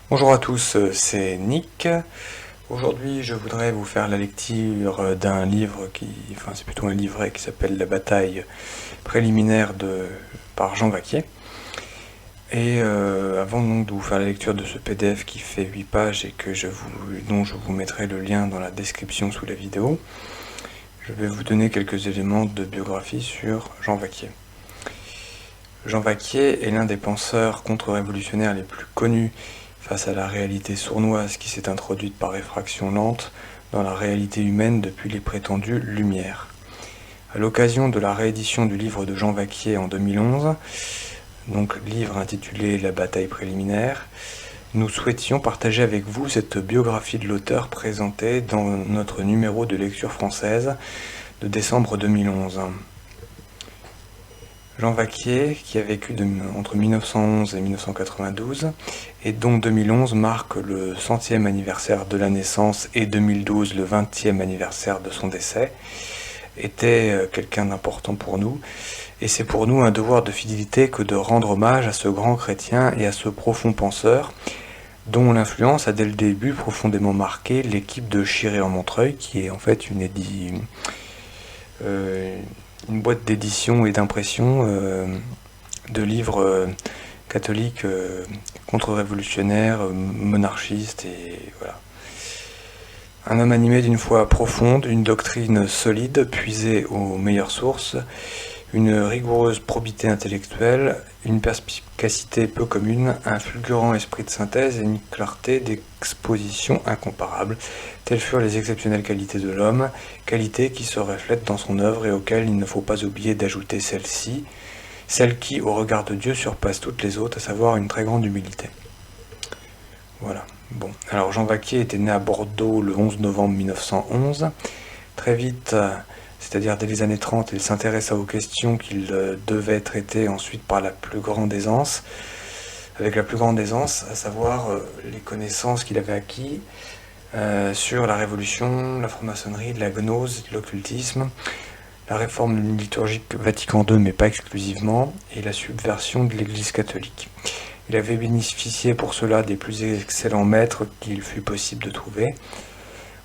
Bonjour à tous, c'est Nick. Aujourd'hui, je voudrais vous faire la lecture d'un livre c'est plutôt un livret qui s'appelle La bataille préliminaire par Jean Vaquier. Et avant donc de vous faire la lecture de ce PDF qui fait 8 pages et dont je vous mettrai le lien dans la description sous la vidéo, je vais vous donner quelques éléments de biographie sur Jean Vaquier. Jean Vaquier est l'un des penseurs contre-révolutionnaires les plus connus face à la réalité sournoise qui s'est introduite par effraction lente dans la réalité humaine depuis les prétendues Lumières. À l'occasion de la réédition du livre de Jean Vaquier en 2011, donc livre intitulé La bataille préliminaire, nous souhaitions partager avec vous cette biographie de l'auteur présentée dans notre numéro de lecture française de décembre 2011. Jean Vaquier, qui a vécu entre 1911 et 1992, et dont 2011 marque le 100e anniversaire de la naissance et 2012 le 20e anniversaire de son décès, était quelqu'un d'important pour nous, et c'est pour nous un devoir de fidélité que de rendre hommage à ce grand chrétien et à ce profond penseur, dont l'influence a dès le début profondément marqué l'équipe de Chiré-en-Montreuil, qui est en fait une boîte d'édition et d'impression de livres catholiques contre-révolutionnaires, monarchistes, et voilà. Un homme animé d'une foi profonde, une doctrine solide, puisée aux meilleures sources, une rigoureuse probité intellectuelle, une perspicacité peu commune, un fulgurant esprit de synthèse et une clarté d'exposition incomparable. Telles furent les exceptionnelles qualités de l'homme, qualités qui se reflètent dans son œuvre et auxquelles il ne faut pas oublier d'ajouter celle-ci, celle qui, au regard de Dieu, surpasse toutes les autres, à savoir une très grande humilité. Voilà. Bon, alors Jean Vaquier était né à Bordeaux le 11 novembre 1911. Très vite, c'est-à-dire dès les années 30, il s'intéresse aux questions qu'il devait traiter ensuite avec la plus grande aisance, à savoir les connaissances qu'il avait acquis sur la Révolution, la franc-maçonnerie, la gnose, l'occultisme, la réforme liturgique Vatican II, mais pas exclusivement, et la subversion de l'Église catholique. Il avait bénéficié pour cela des plus excellents maîtres qu'il fut possible de trouver.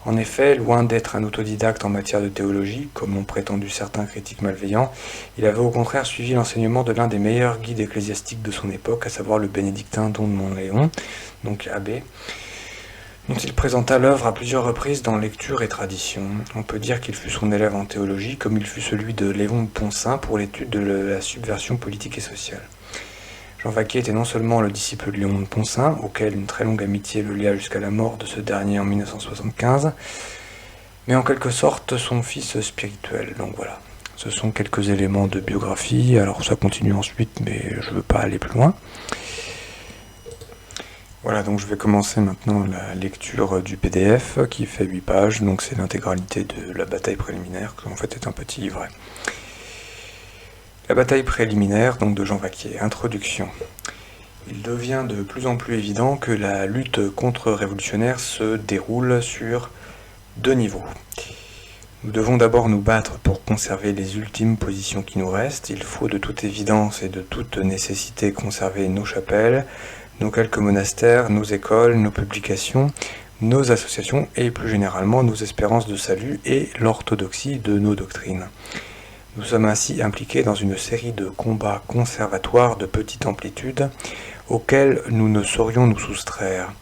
En effet, loin d'être un autodidacte en matière de théologie, comme l'ont prétendu certains critiques malveillants, il avait au contraire suivi l'enseignement de l'un des meilleurs guides ecclésiastiques de son époque, à savoir le bénédictin Don de Montléon, donc abbé, dont il présenta l'œuvre à plusieurs reprises dans Lecture et Tradition. On peut dire qu'il fut son élève en théologie, comme il fut celui de Léon de Poncin pour l'étude de la subversion politique et sociale. Jean Vaquier était non seulement le disciple de Léon de Poncin, auquel une très longue amitié le lia jusqu'à la mort de ce dernier en 1975, mais en quelque sorte son fils spirituel. Donc voilà, ce sont quelques éléments de biographie, alors ça continue ensuite, mais je ne veux pas aller plus loin. Voilà, donc je vais commencer maintenant la lecture du PDF qui fait 8 pages, donc c'est l'intégralité de la bataille préliminaire, qui en fait est un petit livret. La bataille préliminaire, donc de Jean Vaquier. Introduction. Il devient de plus en plus évident que la lutte contre-révolutionnaire se déroule sur deux niveaux. Nous devons d'abord nous battre pour conserver les ultimes positions qui nous restent. Il faut de toute évidence et de toute nécessité conserver nos chapelles, nos quelques monastères, nos écoles, nos publications, nos associations et plus généralement nos espérances de salut et l'orthodoxie de nos doctrines. Nous sommes ainsi impliqués dans une série de combats conservatoires de petite amplitude auxquels nous ne saurions nous soustraire.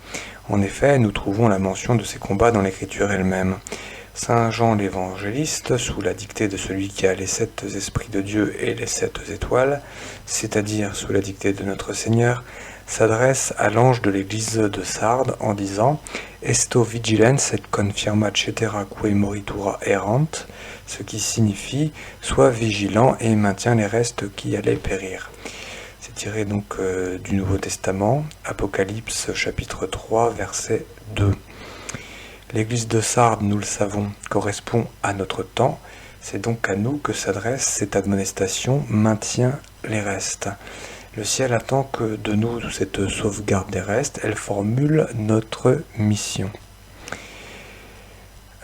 En effet, nous trouvons la mention de ces combats dans l'Écriture elle-même. Saint Jean l'Évangéliste, sous la dictée de celui qui a les 7 esprits de Dieu et les 7 étoiles, c'est-à-dire sous la dictée de notre Seigneur, s'adresse à l'ange de l'église de Sardes en disant « Esto vigilens et confirma cetera que moritura errant », ce qui signifie « Sois vigilant et maintiens les restes qui allaient périr ». C'est tiré donc du Nouveau Testament, Apocalypse chapitre 3, verset 2. L'église de Sardes, nous le savons, correspond à notre temps. C'est donc à nous que s'adresse cette admonestation « Maintiens les restes ». Le ciel attend que de nous cette sauvegarde des restes, elle formule notre mission.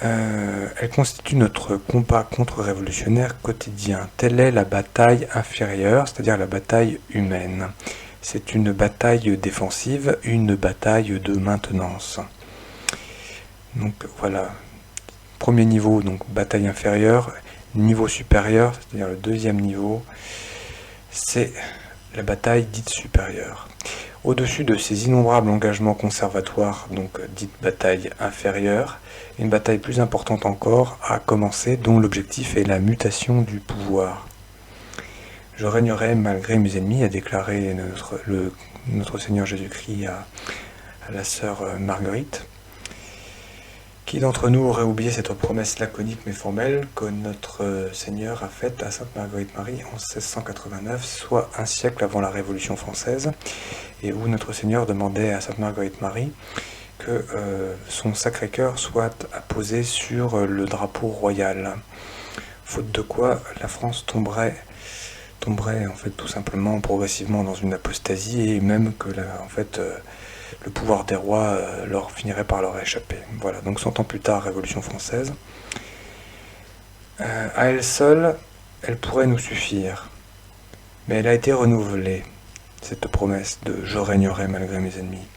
Elle constitue notre combat contre-révolutionnaire quotidien. Telle est la bataille inférieure, c'est-à-dire la bataille humaine. C'est une bataille défensive, une bataille de maintenance. Donc voilà, premier niveau, donc bataille inférieure, niveau supérieur, c'est-à-dire le deuxième niveau, c'est la bataille dite supérieure. Au-dessus de ces innombrables engagements conservatoires, donc dite bataille inférieure, une bataille plus importante encore a commencé, dont l'objectif est la mutation du pouvoir. Je régnerai malgré mes ennemis, a déclaré notre Seigneur Jésus-Christ à la sœur Marguerite. Qui d'entre nous aurait oublié cette promesse laconique mais formelle que notre Seigneur a faite à Sainte Marguerite Marie en 1689, soit un siècle avant la Révolution française, et où notre Seigneur demandait à Sainte Marguerite Marie que son Sacré-Cœur soit apposé sur le drapeau royal, faute de quoi la France tomberait en fait tout simplement progressivement dans une apostasie, et même que le pouvoir des rois leur finirait par leur échapper. Voilà, donc 100 ans plus tard, Révolution française. À elle seule, elle pourrait nous suffire, mais elle a été renouvelée, cette promesse de « je régnerai malgré mes ennemis ».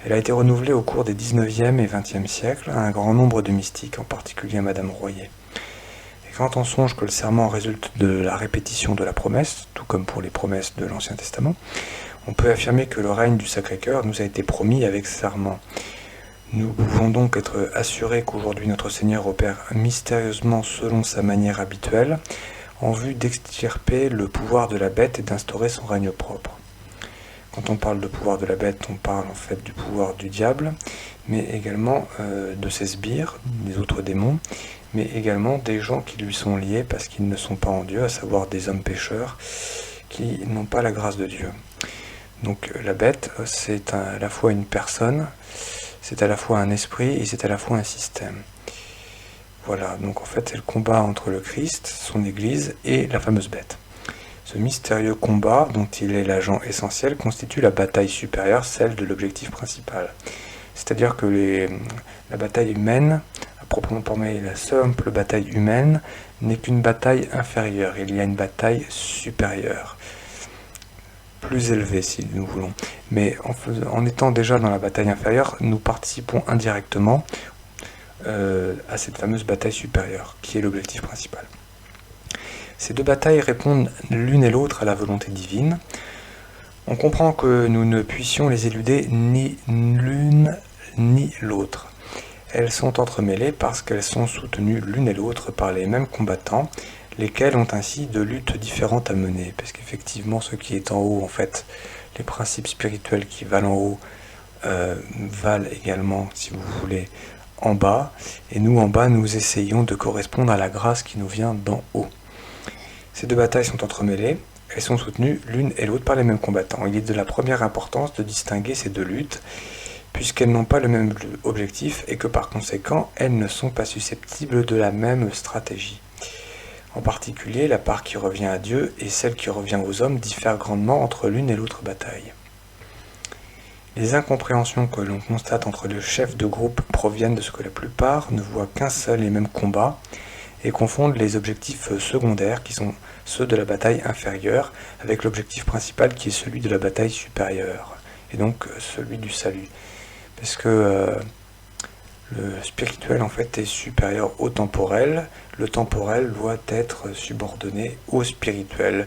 Elle a été renouvelée au cours des 19e et 20e siècles à un grand nombre de mystiques, en particulier à Madame Royer. Et quand on songe que le serment résulte de la répétition de la promesse, tout comme pour les promesses de l'Ancien Testament, on peut affirmer que le règne du Sacré-Cœur nous a été promis avec serment. Nous pouvons donc être assurés qu'aujourd'hui notre Seigneur opère mystérieusement selon sa manière habituelle, en vue d'extirper le pouvoir de la bête et d'instaurer son règne propre. Quand on parle de pouvoir de la bête, on parle en fait du pouvoir du diable, mais également de ses sbires, des autres démons, mais également des gens qui lui sont liés parce qu'ils ne sont pas en Dieu, à savoir des hommes pécheurs qui n'ont pas la grâce de Dieu. Donc la bête, c'est à la fois une personne, c'est à la fois un esprit et c'est à la fois un système. Voilà, donc en fait c'est le combat entre le Christ, son Église et la fameuse bête. Ce mystérieux combat, dont il est l'agent essentiel, constitue la bataille supérieure, celle de l'objectif principal. C'est-à-dire que la bataille humaine, à proprement parler la simple bataille humaine, n'est qu'une bataille inférieure, il y a une bataille supérieure. Plus élevé si nous voulons. Mais en étant déjà dans la bataille inférieure, nous participons indirectement à cette fameuse bataille supérieure, qui est l'objectif principal. Ces deux batailles répondent l'une et l'autre à la volonté divine. On comprend que nous ne puissions les éluder ni l'une ni l'autre. Elles sont entremêlées parce qu'elles sont soutenues l'une et l'autre par les mêmes combattants, lesquels ont ainsi deux luttes différentes à mener, parce qu'effectivement ce qui est en haut, en fait, les principes spirituels qui valent en haut valent également, si vous voulez, en bas, et nous en bas nous essayons de correspondre à la grâce qui nous vient d'en haut. Ces deux batailles sont entremêlées, elles sont soutenues l'une et l'autre par les mêmes combattants. Il est de la première importance de distinguer ces deux luttes, puisqu'elles n'ont pas le même objectif et que par conséquent elles ne sont pas susceptibles de la même stratégie. En particulier, la part qui revient à Dieu et celle qui revient aux hommes diffèrent grandement entre l'une et l'autre bataille. Les incompréhensions que l'on constate entre les chefs de groupe proviennent de ce que la plupart ne voient qu'un seul et même combat et confondent les objectifs secondaires qui sont ceux de la bataille inférieure avec l'objectif principal qui est celui de la bataille supérieure et donc celui du salut. Parce que le spirituel en fait est supérieur au temporel, le temporel doit être subordonné au spirituel,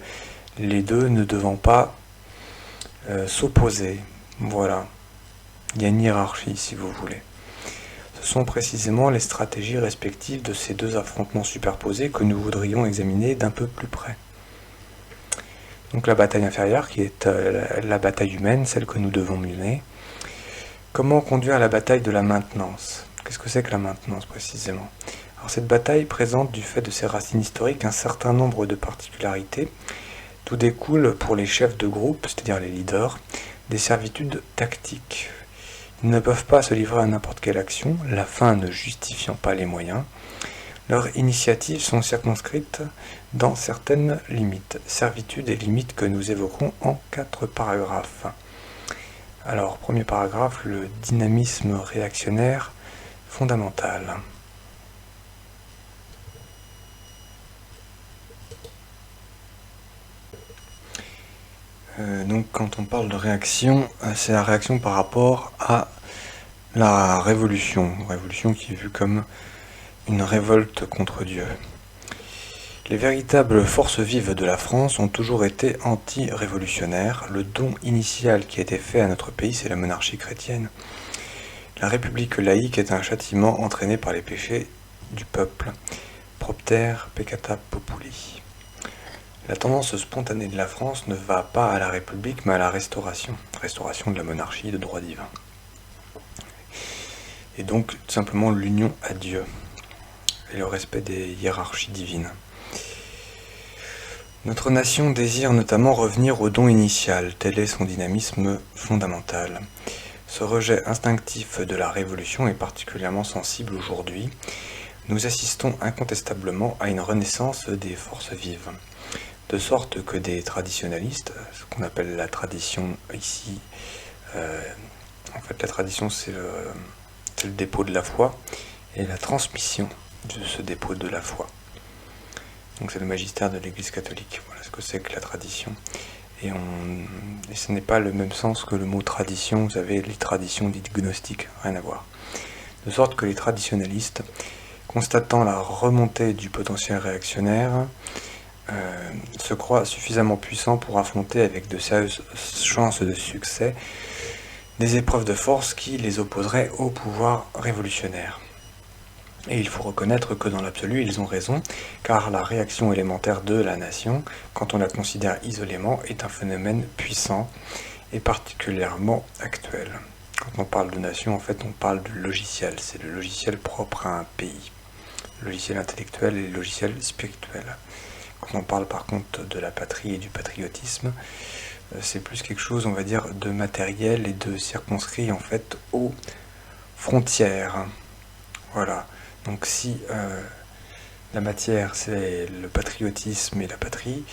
les deux ne devant pas s'opposer. Voilà, il y a une hiérarchie si vous voulez. Ce sont précisément les stratégies respectives de ces deux affrontements superposés que nous voudrions examiner d'un peu plus près. Donc la bataille inférieure qui est la bataille humaine, celle que nous devons mener. Comment conduire la bataille de la maintenance ? Qu'est-ce que c'est que la maintenance précisément ? Alors cette bataille présente du fait de ses racines historiques un certain nombre de particularités. Tout découle pour les chefs de groupe, c'est-à-dire les leaders, des servitudes tactiques. Ils ne peuvent pas se livrer à n'importe quelle action, la fin ne justifiant pas les moyens. Leurs initiatives sont circonscrites dans certaines limites, servitudes et limites que nous évoquerons en 4 paragraphes. Alors, premier paragraphe, le dynamisme réactionnaire fondamental. Donc quand on parle de réaction, c'est la réaction par rapport à la révolution qui est vue comme une révolte contre Dieu. Les véritables forces vives de la France ont toujours été anti-révolutionnaires. Le don initial qui a été fait à notre pays, c'est la monarchie chrétienne. La République laïque est un châtiment entraîné par les péchés du peuple. Propter peccata populi. La tendance spontanée de la France ne va pas à la République, mais à la restauration de la monarchie de droit divin. Et donc, tout simplement, l'union à Dieu et le respect des hiérarchies divines. Notre nation désire notamment revenir au don initial, tel est son dynamisme fondamental. Ce rejet instinctif de la Révolution est particulièrement sensible aujourd'hui. Nous assistons incontestablement à une renaissance des forces vives. De sorte que des traditionalistes, ce qu'on appelle la tradition ici, en fait la tradition c'est le dépôt de la foi et la transmission de ce dépôt de la foi. Donc c'est le magistère de l'Église catholique, voilà ce que c'est que la tradition. Et ce n'est pas le même sens que le mot tradition, vous avez les traditions dites gnostiques, rien à voir. De sorte que les traditionalistes, constatant la remontée du potentiel réactionnaire, se croient suffisamment puissants pour affronter avec de sérieuses chances de succès des épreuves de force qui les opposeraient au pouvoir révolutionnaire. Et il faut reconnaître que dans l'absolu, ils ont raison, car la réaction élémentaire de la nation, quand on la considère isolément, est un phénomène puissant et particulièrement actuel. Quand on parle de nation, en fait, on parle du logiciel. C'est le logiciel propre à un pays. Le logiciel intellectuel et le logiciel spirituel. Quand on parle par contre de la patrie et du patriotisme, c'est plus quelque chose, on va dire, de matériel et de circonscrit en fait aux frontières. Voilà. Donc si la matière c'est le patriotisme et la patrie,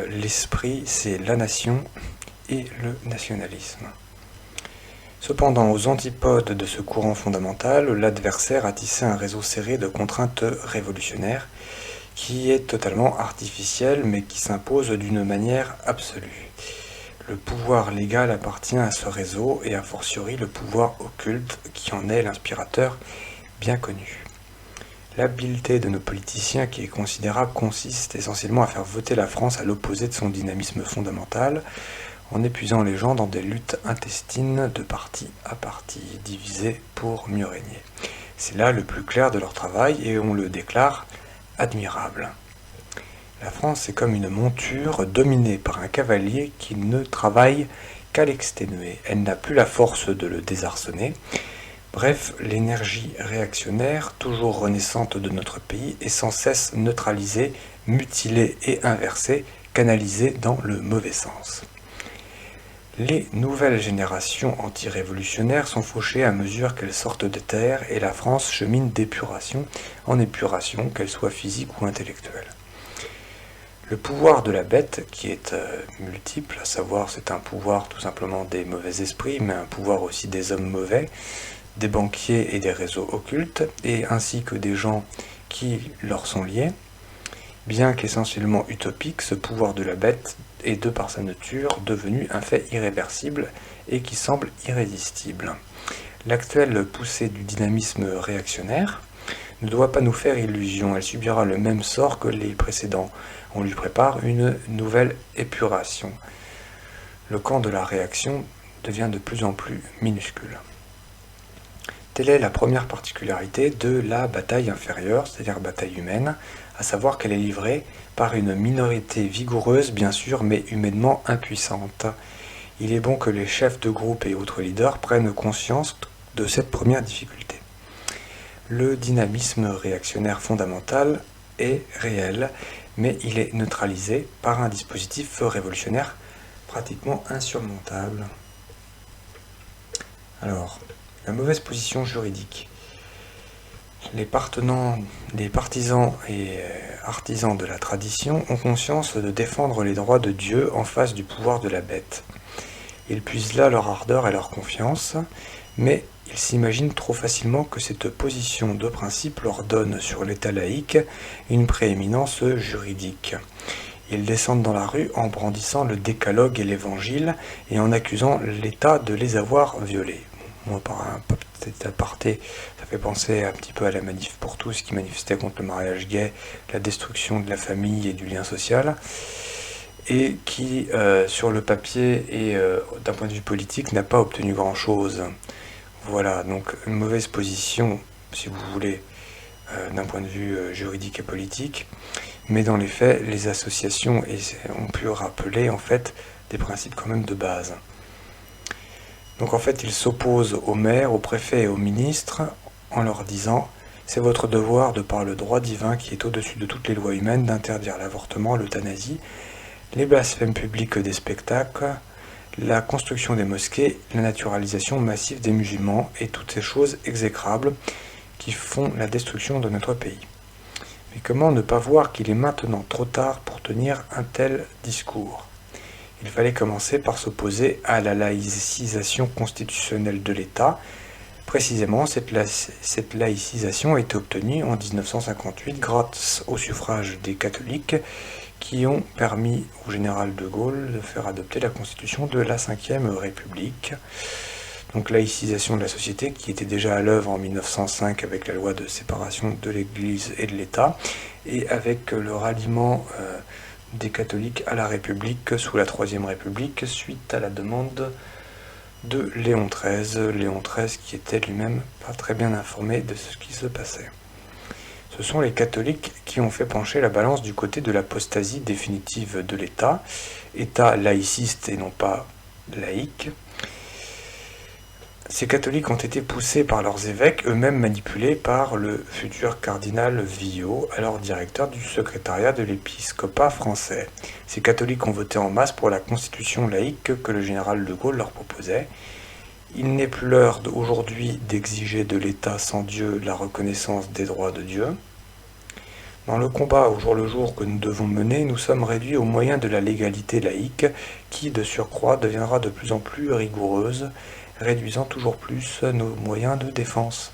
l'esprit c'est la nation et le nationalisme. Cependant, aux antipodes de ce courant fondamental, l'adversaire a tissé un réseau serré de contraintes révolutionnaires qui est totalement artificiel mais qui s'impose d'une manière absolue. Le pouvoir légal appartient à ce réseau et a fortiori le pouvoir occulte qui en est l'inspirateur bien connu. L'habileté de nos politiciens qui est considérable consiste essentiellement à faire voter la France à l'opposé de son dynamisme fondamental en épuisant les gens dans des luttes intestines de parti à parti, divisés pour mieux régner. C'est là le plus clair de leur travail et on le déclare admirable. La France est comme une monture dominée par un cavalier qui ne travaille qu'à l'exténuer. Elle n'a plus la force de le désarçonner. Bref, l'énergie réactionnaire, toujours renaissante de notre pays, est sans cesse neutralisée, mutilée et inversée, canalisée dans le mauvais sens. Les nouvelles générations anti-révolutionnaires sont fauchées à mesure qu'elles sortent de terre et la France chemine d'épuration en épuration, qu'elle soit physique ou intellectuelle. Le pouvoir de la bête, qui est multiple, à savoir c'est un pouvoir tout simplement des mauvais esprits, mais un pouvoir aussi des hommes mauvais, des banquiers et des réseaux occultes, et ainsi que des gens qui leur sont liés. Bien qu'essentiellement utopique, ce pouvoir de la bête est de par sa nature devenu un fait irréversible et qui semble irrésistible. L'actuelle poussée du dynamisme réactionnaire ne doit pas nous faire illusion, elle subira le même sort que les précédents. On lui prépare une nouvelle épuration. Le camp de la réaction devient de plus en plus minuscule. Telle est la première particularité de la bataille inférieure, c'est-à-dire bataille humaine, à savoir qu'elle est livrée par une minorité vigoureuse, bien sûr, mais humainement impuissante. Il est bon que les chefs de groupe et autres leaders prennent conscience de cette première difficulté. Le dynamisme réactionnaire fondamental est réel, mais il est neutralisé par un dispositif révolutionnaire pratiquement insurmontable. Alors, la mauvaise position juridique. Les partisans et artisans de la tradition ont conscience de défendre les droits de Dieu en face du pouvoir de la bête. Ils puisent là leur ardeur et leur confiance, mais ils s'imaginent trop facilement que cette position de principe leur donne sur l'État laïque une prééminence juridique. Ils descendent dans la rue en brandissant le décalogue et l'évangile et en accusant l'État de les avoir violés. Moi, par un petit aparté, ça fait penser un petit peu à la Manif pour tous qui manifestait contre le mariage gay, la destruction de la famille et du lien social, et qui, sur le papier et d'un point de vue politique, n'a pas obtenu grand-chose. Voilà, donc une mauvaise position, si vous voulez, d'un point de vue juridique et politique, mais dans les faits, les associations ont pu rappeler en fait des principes quand même de base. Donc en fait, ils s'opposent aux maires, aux préfets et aux ministres en leur disant « C'est votre devoir, de par le droit divin qui est au-dessus de toutes les lois humaines, d'interdire l'avortement, l'euthanasie, les blasphèmes publics des spectacles, la construction des mosquées, la naturalisation massive des musulmans et toutes ces choses exécrables qui font la destruction de notre pays. Mais comment ne pas voir qu'il est maintenant trop tard pour tenir un tel discours ? Il fallait commencer par s'opposer à la laïcisation constitutionnelle de l'État. Précisément, cette laïcisation a été obtenue en 1958 grâce au suffrage des catholiques qui ont permis au général de Gaulle de faire adopter la constitution de la Ve République. Donc laïcisation de la société qui était déjà à l'œuvre en 1905 avec la loi de séparation de l'Église et de l'État et avec le ralliement des catholiques à la République sous la Troisième République suite à la demande de Léon XIII. Léon XIII qui était lui-même pas très bien informé de ce qui se passait. Ce sont les catholiques qui ont fait pencher la balance du côté de l'apostasie définitive de l'État, État laïciste et non pas laïque. Ces catholiques ont été poussés par leurs évêques, eux-mêmes manipulés par le futur cardinal Villot, alors directeur du secrétariat de l'épiscopat français. Ces catholiques ont voté en masse pour la constitution laïque que le général de Gaulle leur proposait. Il n'est plus l'heure aujourd'hui d'exiger de l'État sans Dieu la reconnaissance des droits de Dieu. Dans le combat au jour le jour que nous devons mener, nous sommes réduits aux moyens de la légalité laïque, qui, de surcroît, deviendra de plus en plus rigoureuse, réduisant toujours plus nos moyens de défense.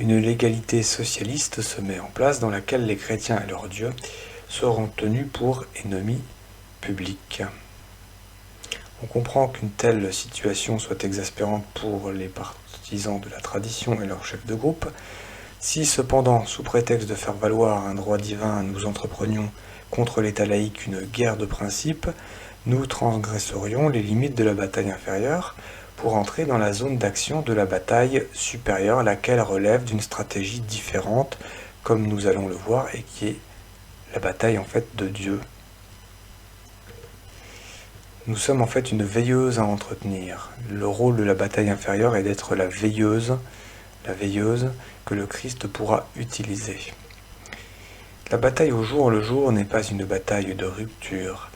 Une légalité socialiste se met en place dans laquelle les chrétiens et leur Dieu seront tenus pour ennemis publics. On comprend qu'une telle situation soit exaspérante pour les partisans de la tradition et leurs chefs de groupe. Si cependant, sous prétexte de faire valoir un droit divin, nous entreprenions contre l'État laïque une guerre de principe, nous transgresserions les limites de la bataille inférieure pour entrer dans la zone d'action de la bataille supérieure, laquelle relève d'une stratégie différente, comme nous allons le voir, et qui est la bataille en fait de Dieu. Nous sommes en fait une veilleuse à entretenir. Le rôle de la bataille inférieure est d'être la veilleuse que le Christ pourra utiliser. La bataille au jour le jour n'est pas une bataille de rupture.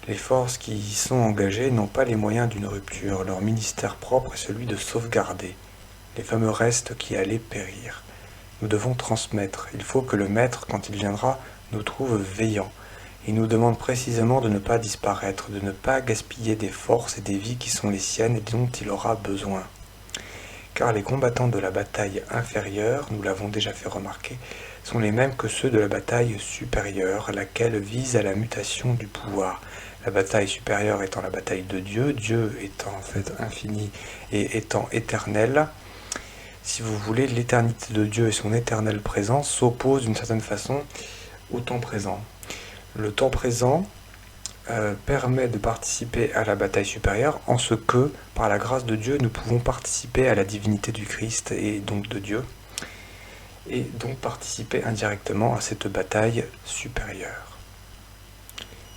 Les forces qui y sont engagées n'ont pas les moyens d'une rupture. Leur ministère propre est celui de sauvegarder les fameux restes qui allaient périr. Nous devons transmettre. Il faut que le maître, quand il viendra, nous trouve veillants. Il nous demande précisément de ne pas disparaître, de ne pas gaspiller des forces et des vies qui sont les siennes et dont il aura besoin. Car les combattants de la bataille inférieure, nous l'avons déjà fait remarquer, sont les mêmes que ceux de la bataille supérieure, laquelle vise à la mutation du pouvoir. La bataille supérieure étant la bataille de Dieu, Dieu étant en fait infini et étant éternel. Si vous voulez, l'éternité de Dieu et son éternelle présence s'opposent d'une certaine façon au temps présent. Le temps présent permet de participer à la bataille supérieure en ce que, par la grâce de Dieu, nous pouvons participer à la divinité du Christ et donc de Dieu, et donc participer indirectement à cette bataille supérieure.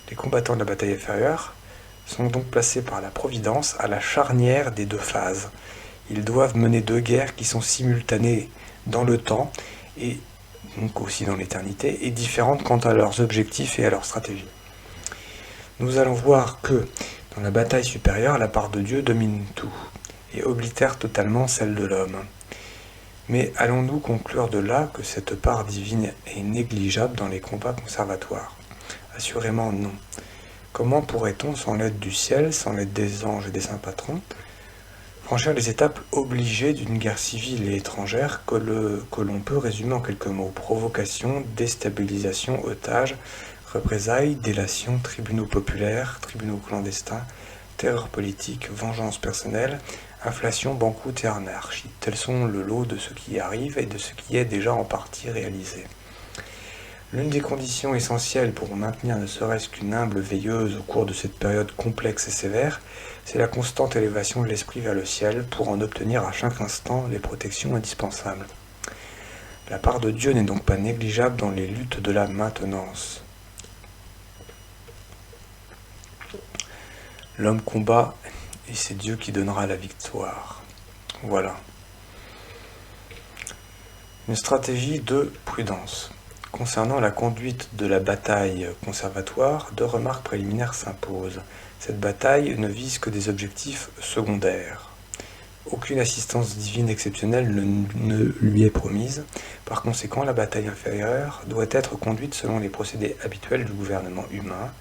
Les combattants de la bataille inférieure sont donc placés par la Providence à la charnière des deux phases. Ils doivent mener deux guerres qui sont simultanées dans le temps et donc aussi dans l'éternité, et différentes quant à leurs objectifs et à leur stratégie. Nous allons voir que, dans la bataille supérieure, la part de Dieu domine tout, et oblitère totalement celle de l'homme. Mais allons-nous conclure de là que cette part divine est négligeable dans les combats conservatoires ? Assurément non. Comment pourrait-on, sans l'aide du ciel, sans l'aide des anges et des saints patrons, franchir les étapes obligées d'une guerre civile et étrangère que l'on peut résumer en quelques mots: provocation, déstabilisation, otage, Représailles, délations, tribunaux populaires, tribunaux clandestins, terreur politique, vengeance personnelle, inflation, banqueroute et anarchie. Tels sont le lot de ce qui arrive et de ce qui est déjà en partie réalisé. L'une des conditions essentielles pour maintenir ne serait-ce qu'une humble veilleuse au cours de cette période complexe et sévère, c'est la constante élévation de l'esprit vers le ciel pour en obtenir à chaque instant les protections indispensables. La part de Dieu n'est donc pas négligeable dans les luttes de la maintenance. L'homme combat et c'est Dieu qui donnera la victoire. Voilà. Une stratégie de prudence. Concernant la conduite de la bataille conservatoire, 2 remarques préliminaires s'imposent. Cette bataille ne vise que des objectifs secondaires. Aucune assistance divine exceptionnelle ne lui est promise. Par conséquent, la bataille inférieure doit être conduite selon les procédés habituels du gouvernement humain.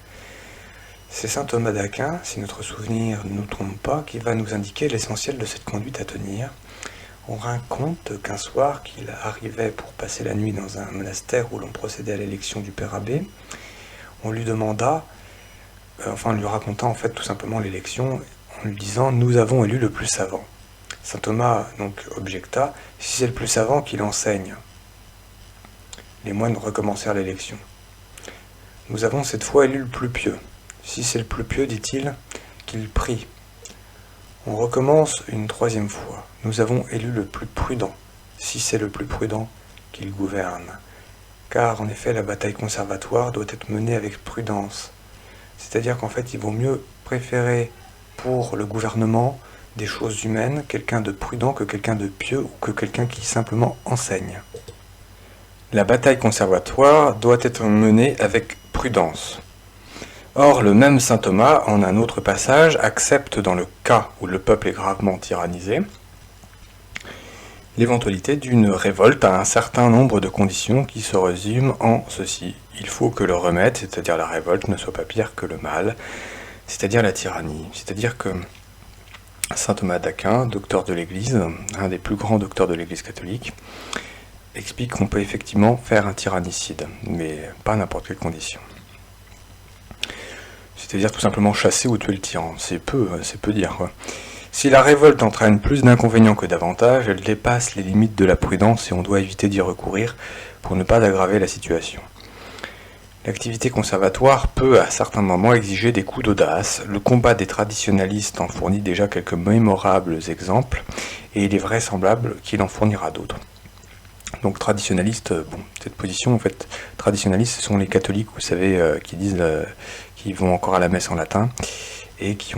C'est saint Thomas d'Aquin, si notre souvenir ne nous trompe pas, qui va nous indiquer l'essentiel de cette conduite à tenir. On raconte qu'un soir qu'il arrivait pour passer la nuit dans un monastère où l'on procédait à l'élection du père abbé, on lui demanda, en lui racontant en fait tout simplement l'élection, en lui disant « Nous avons élu le plus savant ». Saint Thomas donc objecta « Si c'est le plus savant, qu'il enseigne ». Les moines recommencèrent l'élection. « Nous avons cette fois élu le plus pieux. Si c'est le plus pieux, dit-il, qu'il prie. » On recommence une 3e fois. Nous avons élu le plus prudent. Si c'est le plus prudent, qu'il gouverne. Car en effet, la bataille conservatoire doit être menée avec prudence. C'est-à-dire qu'en fait, il vaut mieux préférer pour le gouvernement des choses humaines quelqu'un de prudent que quelqu'un de pieux ou que quelqu'un qui simplement enseigne. La bataille conservatoire doit être menée avec prudence. Or, le même saint Thomas, en un autre passage, accepte dans le cas où le peuple est gravement tyrannisé, l'éventualité d'une révolte à un certain nombre de conditions qui se résument en ceci. Il faut que le remède, c'est-à-dire la révolte, ne soit pas pire que le mal, c'est-à-dire la tyrannie. C'est-à-dire que saint Thomas d'Aquin, docteur de l'Église, un des plus grands docteurs de l'Église catholique, explique qu'on peut effectivement faire un tyrannicide, mais pas à n'importe quelle condition. C'est-à-dire tout simplement chasser ou tuer le tyran. C'est peu dire, quoi. Si la révolte entraîne plus d'inconvénients que d'avantages, elle dépasse les limites de la prudence et on doit éviter d'y recourir pour ne pas aggraver la situation. L'activité conservatoire peut à certains moments exiger des coups d'audace. Le combat des traditionalistes en fournit déjà quelques mémorables exemples et il est vraisemblable qu'il en fournira d'autres. Donc traditionnaliste, cette position en fait, traditionnalistes ce sont les catholiques, vous savez, qui vont encore à la messe en latin et qui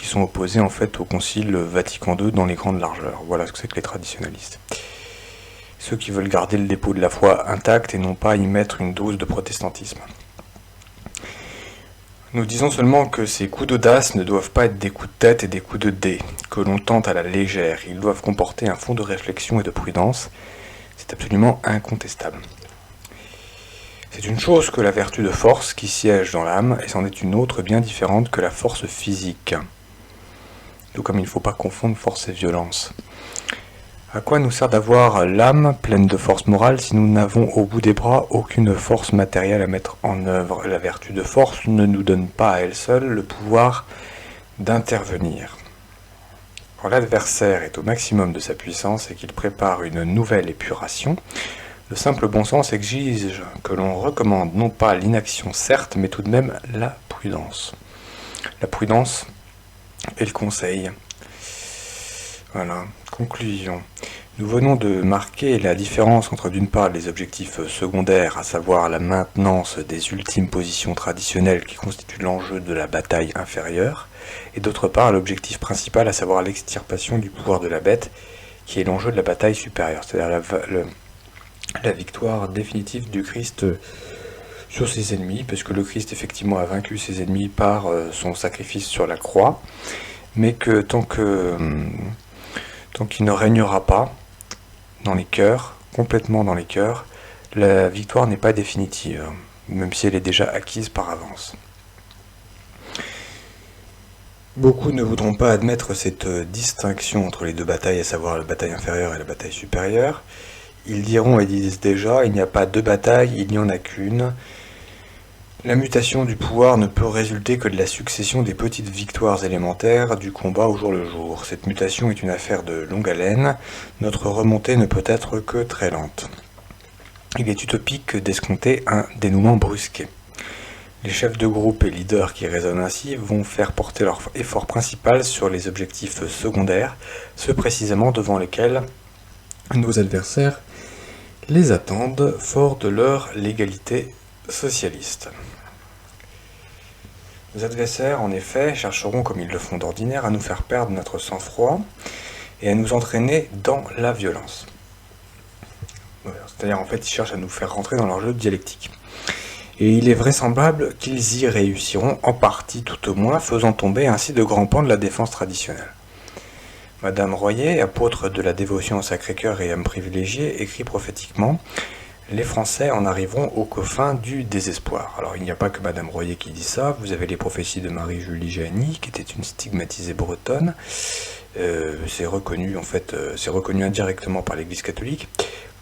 sont opposés en fait au Concile Vatican II dans les grandes largeurs. Voilà ce que c'est que les traditionnalistes. Ceux qui veulent garder le dépôt de la foi intact et non pas y mettre une dose de protestantisme. Nous disons seulement que ces coups d'audace ne doivent pas être des coups de tête et des coups de dés, que l'on tente à la légère. Ils doivent comporter un fond de réflexion et de prudence. C'est absolument incontestable. C'est une chose que la vertu de force qui siège dans l'âme, et c'en est une autre bien différente que la force physique. Tout comme il ne faut pas confondre force et violence. À quoi nous sert d'avoir l'âme pleine de force morale si nous n'avons au bout des bras aucune force matérielle à mettre en œuvre? La vertu de force ne nous donne pas à elle seule le pouvoir d'intervenir. Quand l'adversaire est au maximum de sa puissance et qu'il prépare une nouvelle épuration, le simple bon sens exige que l'on recommande non pas l'inaction certes, mais tout de même la prudence. La prudence et le conseil. Voilà, conclusion. Nous venons de marquer la différence entre d'une part les objectifs secondaires, à savoir la maintenance des ultimes positions traditionnelles qui constituent l'enjeu de la bataille inférieure, et d'autre part l'objectif principal, à savoir l'extirpation du pouvoir de la bête, qui est l'enjeu de la bataille supérieure, c'est-à-dire la victoire définitive du Christ sur ses ennemis, parce que le Christ effectivement a vaincu ses ennemis par son sacrifice sur la croix, mais que tant qu'il ne régnera pas dans les cœurs, complètement dans les cœurs, la victoire n'est pas définitive, même si elle est déjà acquise par avance. Beaucoup ne voudront pas admettre cette distinction entre les deux batailles, à savoir la bataille inférieure et la bataille supérieure. Ils diront et disent déjà, il n'y a pas deux batailles, il n'y en a qu'une. La mutation du pouvoir ne peut résulter que de la succession des petites victoires élémentaires du combat au jour le jour. Cette mutation est une affaire de longue haleine, notre remontée ne peut être que très lente. Il est utopique d'escompter un dénouement brusqué. Les chefs de groupe et leaders qui raisonnent ainsi vont faire porter leur effort principal sur les objectifs secondaires, ceux précisément devant lesquels nos adversaires les attendent, forts de leur légalité socialiste. Nos adversaires, en effet, chercheront, comme ils le font d'ordinaire, à nous faire perdre notre sang-froid et à nous entraîner dans la violence. C'est-à-dire, en fait, ils cherchent à nous faire rentrer dans leur jeu dialectique. Et il est vraisemblable qu'ils y réussiront, en partie tout au moins, faisant tomber ainsi de grands pans de la défense traditionnelle. Madame Royer, apôtre de la dévotion au Sacré-Cœur et âme privilégiée, écrit prophétiquement « Les Français en arriveront aux confins du désespoir ». Alors il n'y a pas que Madame Royer qui dit ça, vous avez les prophéties de Marie-Julie Jahenny, qui était une stigmatisée bretonne. C'est reconnu indirectement par l'Église catholique.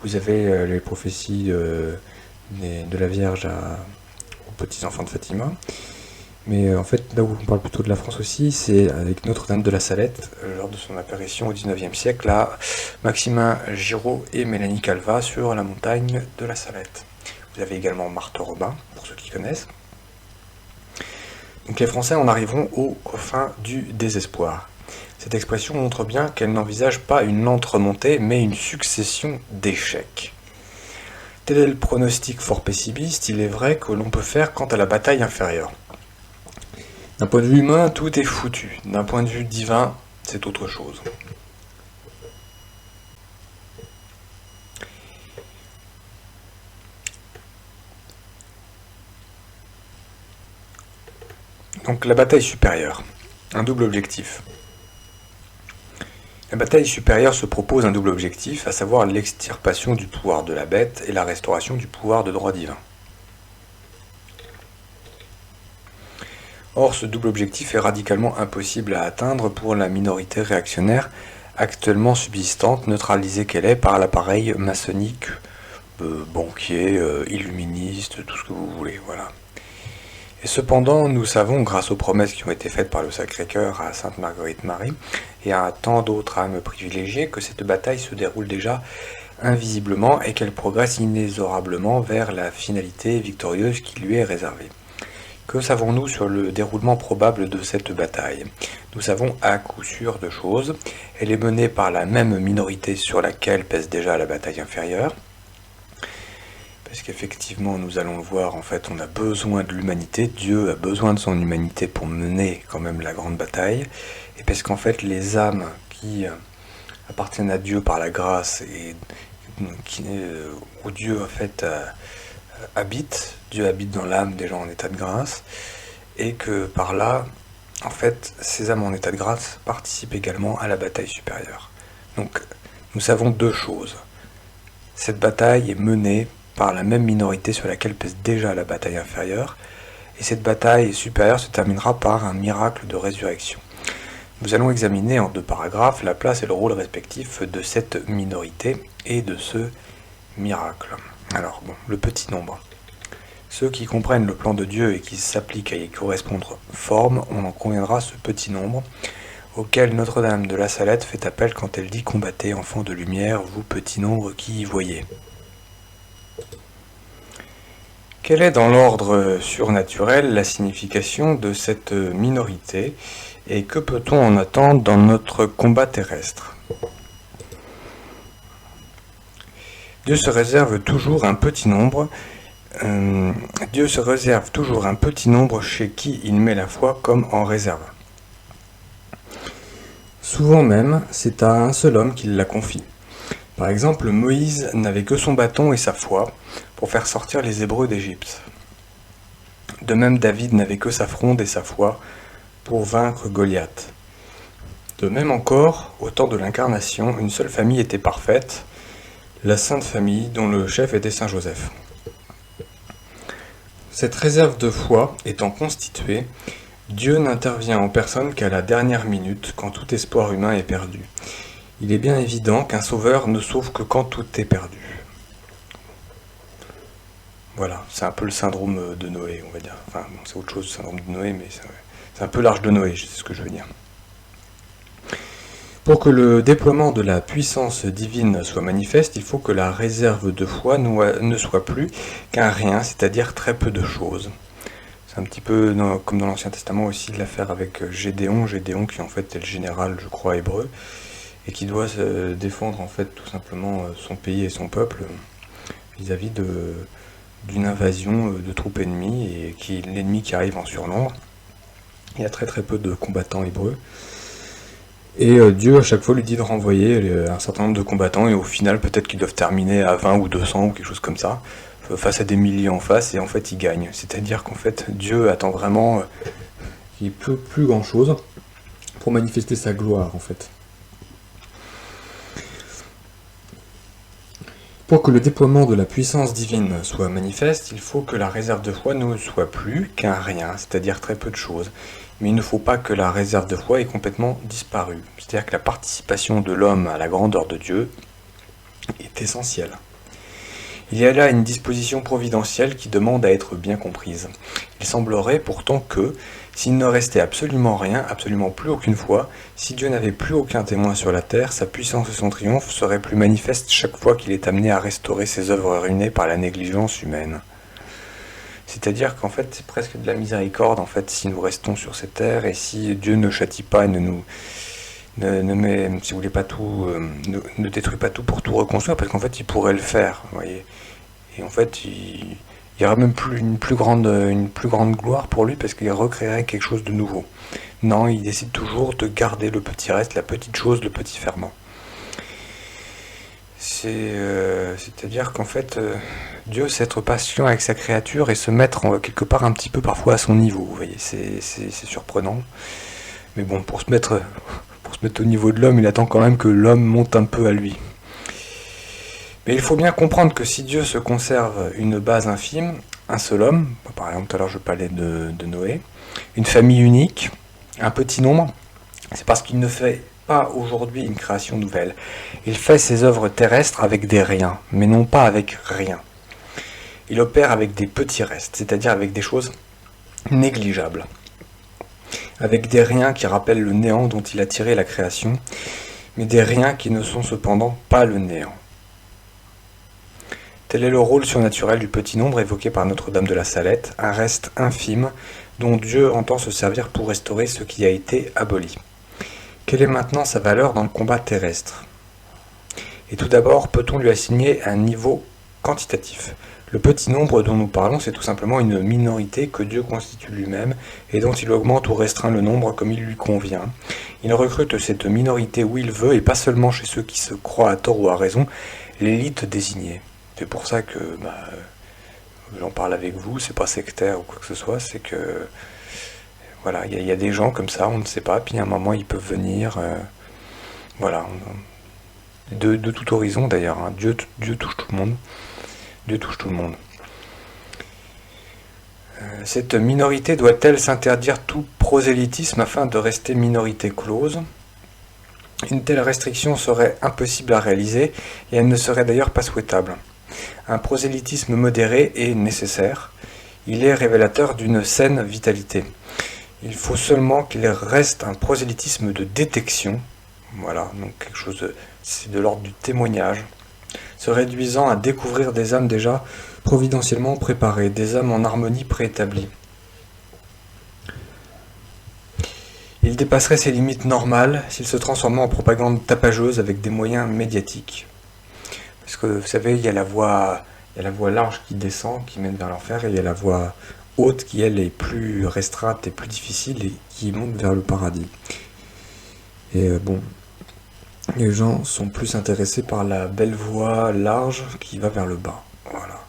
Vous avez les prophéties de la Vierge aux petits-enfants de Fatima. Mais en fait, là où on parle plutôt de la France aussi, c'est avec Notre-Dame de la Salette, lors de son apparition au XIXe siècle, à Maximin Giraud et Mélanie Calva sur la montagne de la Salette. Vous avez également Marthe Robin, pour ceux qui connaissent. Donc les Français en arriveront aux confins du désespoir. Cette expression montre bien qu'elle n'envisage pas une lente remontée, mais une succession d'échecs. Tel est le pronostic fort pessimiste, il est vrai, que l'on peut faire quant à la bataille inférieure. D'un point de vue humain, tout est foutu. D'un point de vue divin, c'est autre chose. Donc la bataille supérieure. Un double objectif. La bataille supérieure se propose un double objectif, à savoir l'extirpation du pouvoir de la bête et la restauration du pouvoir de droit divin. Or, ce double objectif est radicalement impossible à atteindre pour la minorité réactionnaire actuellement subsistante, neutralisée qu'elle est par l'appareil maçonnique, banquier, illuministe, tout ce que vous voulez, voilà. Et cependant, nous savons, grâce aux promesses qui ont été faites par le Sacré-Cœur à Sainte Marguerite Marie et à tant d'autres âmes privilégiées, que cette bataille se déroule déjà invisiblement et qu'elle progresse inexorablement vers la finalité victorieuse qui lui est réservée. Que savons-nous sur le déroulement probable de cette bataille? Nous savons à coup sûr deux choses. Elle est menée par la même minorité sur laquelle pèse déjà la bataille inférieure. Parce qu'effectivement, nous allons le voir, en fait, on a besoin de l'humanité. Dieu a besoin de son humanité pour mener quand même la grande bataille. Et parce qu'en fait, les âmes qui appartiennent à Dieu par la grâce et où Dieu, en fait, habite. Dieu habite dans l'âme des gens en état de grâce, et que par là, en fait, ces âmes en état de grâce participent également à la bataille supérieure. Donc, nous savons deux choses. Cette bataille est menée par la même minorité sur laquelle pèse déjà la bataille inférieure, et cette bataille supérieure se terminera par un miracle de résurrection. Nous allons examiner en 2 paragraphes la place et le rôle respectif de cette minorité et de ce miracle. Alors, le petit nombre. Ceux qui comprennent le plan de Dieu et qui s'appliquent à y correspondre forment, on en conviendra, ce petit nombre, auquel Notre-Dame de la Salette fait appel quand elle dit « Combattez, enfants de lumière, vous petit nombre qui y voyez ». Quelle est dans l'ordre surnaturel la signification de cette minorité et que peut-on en attendre dans notre combat terrestre? Dieu se réserve toujours un petit nombre. Dieu se réserve toujours un petit nombre chez qui il met la foi comme en réserve. Souvent même, c'est à un seul homme qu'il la confie. Par exemple, Moïse n'avait que son bâton et sa foi pour faire sortir les Hébreux d'Égypte. De même, David n'avait que sa fronde et sa foi pour vaincre Goliath. De même encore, au temps de l'incarnation, une seule famille était parfaite, la Sainte Famille, dont le chef était Saint Joseph. Cette réserve de foi étant constituée, Dieu n'intervient en personne qu'à la dernière minute, quand tout espoir humain est perdu. Il est bien évident qu'un sauveur ne sauve que quand tout est perdu. Voilà, c'est un peu le syndrome de Noé, on va dire. Enfin, bon, c'est autre chose, le syndrome de Noé, mais c'est un peu l'arche de Noé, c'est ce que je veux dire. Pour que le déploiement de la puissance divine soit manifeste, il faut que la réserve de foi ne soit plus qu'un rien, c'est-à-dire très peu de choses. C'est un petit peu comme dans l'Ancien Testament aussi l'affaire avec Gédéon qui en fait est le général, je crois, hébreu, et qui doit se défendre en fait tout simplement son pays et son peuple vis-à-vis d'une invasion de troupes ennemies, et l'ennemi qui arrive en surnombre. Il y a très très peu de combattants hébreux. Et Dieu à chaque fois lui dit de renvoyer un certain nombre de combattants, et au final peut-être qu'ils doivent terminer à 20 ou 200 ou quelque chose comme ça, face à des milliers en face, et en fait ils gagnent. C'est-à-dire qu'en fait Dieu attend vraiment qu'il n'y ait plus grand chose pour manifester sa gloire en fait. Pour que le déploiement de la puissance divine soit manifeste, il faut que la réserve de foi ne soit plus qu'un rien, c'est-à-dire très peu de choses. Mais il ne faut pas que la réserve de foi ait complètement disparu. C'est-à-dire que la participation de l'homme à la grandeur de Dieu est essentielle. Il y a là une disposition providentielle qui demande à être bien comprise. Il semblerait pourtant que, s'il ne restait absolument rien, absolument plus aucune foi, si Dieu n'avait plus aucun témoin sur la terre, sa puissance et son triomphe seraient plus manifestes chaque fois qu'il est amené à restaurer ses œuvres ruinées par la négligence humaine. C'est-à-dire qu'en fait, c'est presque de la miséricorde en fait si nous restons sur cette terre, et si Dieu ne châtie pas et si vous voulez pas tout, ne détruit pas tout pour tout reconstruire, parce qu'en fait il pourrait le faire, vous voyez. Et en fait il y aura même plus une plus grande gloire pour lui, parce qu'il recréerait quelque chose de nouveau. Non, il décide toujours de garder le petit reste, la petite chose, le petit ferment. C'est-à-dire qu'en fait, Dieu sait être patient avec sa créature et se mettre quelque part un petit peu parfois à son niveau. Vous voyez, c'est surprenant. Mais bon, pour se mettre au niveau de l'homme, il attend quand même que l'homme monte un peu à lui. Mais il faut bien comprendre que si Dieu se conserve une base infime, un seul homme, par exemple tout à l'heure je parlais de Noé, une famille unique, un petit nombre, c'est parce qu'il ne fait pas aujourd'hui une création nouvelle. Il fait ses œuvres terrestres avec des riens, mais non pas avec rien. Il opère avec des petits restes, c'est-à-dire avec des choses négligeables, avec des riens qui rappellent le néant dont il a tiré la création, mais des riens qui ne sont cependant pas le néant. Tel est le rôle surnaturel du petit nombre évoqué par Notre-Dame de la Salette, un reste infime dont Dieu entend se servir pour restaurer ce qui a été aboli. Quelle est maintenant sa valeur dans le combat terrestre? Et tout d'abord, peut-on lui assigner un niveau quantitatif? Le petit nombre dont nous parlons, c'est tout simplement une minorité que Dieu constitue lui-même et dont il augmente ou restreint le nombre comme il lui convient. Il recrute cette minorité où il veut, et pas seulement chez ceux qui se croient à tort ou à raison, l'élite désignée. C'est pour ça que j'en parle avec vous, c'est pas sectaire ou quoi que ce soit, c'est que voilà, il y a des gens comme ça, on ne sait pas, puis à un moment ils peuvent venir, voilà, de tout horizon d'ailleurs, hein. Dieu touche tout le monde, Dieu touche tout le monde. Cette minorité doit-elle s'interdire tout prosélytisme afin de rester minorité close? Une telle restriction serait impossible à réaliser, et elle ne serait d'ailleurs pas souhaitable. Un prosélytisme modéré est nécessaire. Il est révélateur d'une saine vitalité. Il faut seulement qu'il reste un prosélytisme de détection. Voilà, donc quelque chose c'est de l'ordre du témoignage, se réduisant à découvrir des âmes déjà providentiellement préparées, des âmes en harmonie préétablies. Il dépasserait ses limites normales s'il se transformait en propagande tapageuse avec des moyens médiatiques. Parce que vous savez, il y a la voie large qui descend, qui mène vers l'enfer, et il y a la voie haute qui, elle, est plus restreinte et plus difficile et qui monte vers le paradis. Et bon, les gens sont plus intéressés par la belle voie large qui va vers le bas. Voilà.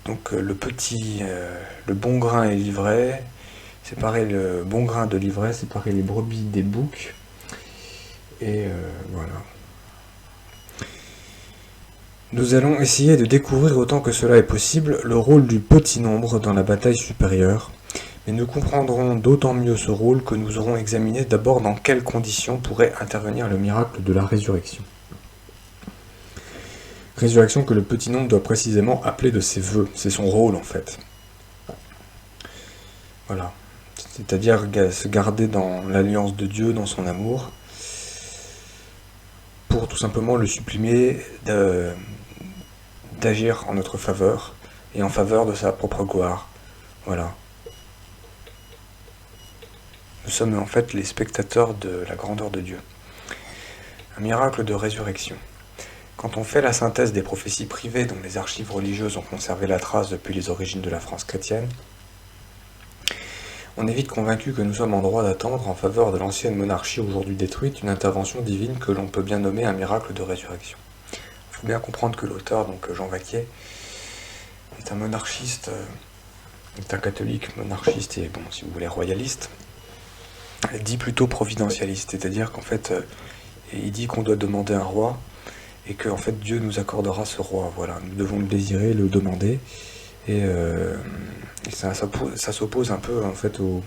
Donc le bon grain est l'ivraie, séparer le bon grain de l'ivraie, séparer les brebis des boucs, et voilà. Nous allons essayer de découvrir autant que cela est possible le rôle du petit nombre dans la bataille supérieure, mais nous comprendrons d'autant mieux ce rôle que nous aurons examiné d'abord dans quelles conditions pourrait intervenir le miracle de la résurrection. Résurrection que le petit nombre doit précisément appeler de ses vœux. C'est son rôle en fait. Voilà. C'est-à-dire se garder dans l'alliance de Dieu, dans son amour, pour tout simplement le supplier d'agir en notre faveur et en faveur de sa propre gloire. Voilà. Nous sommes en fait les spectateurs de la grandeur de Dieu. Un miracle de résurrection. Quand on fait la synthèse des prophéties privées dont les archives religieuses ont conservé la trace depuis les origines de la France chrétienne, on est vite convaincu que nous sommes en droit d'attendre, en faveur de l'ancienne monarchie aujourd'hui détruite, une intervention divine que l'on peut bien nommer un miracle de résurrection. Il faut bien comprendre que l'auteur, donc Jean Vaquier, est un monarchiste, est un catholique monarchiste et, bon, si vous voulez, royaliste, dit plutôt providentialiste, c'est-à-dire qu'en fait, il dit qu'on doit demander un roi, et que en fait Dieu nous accordera ce roi. Voilà, nous devons le désirer, le demander, et ça s'oppose un peu en fait aux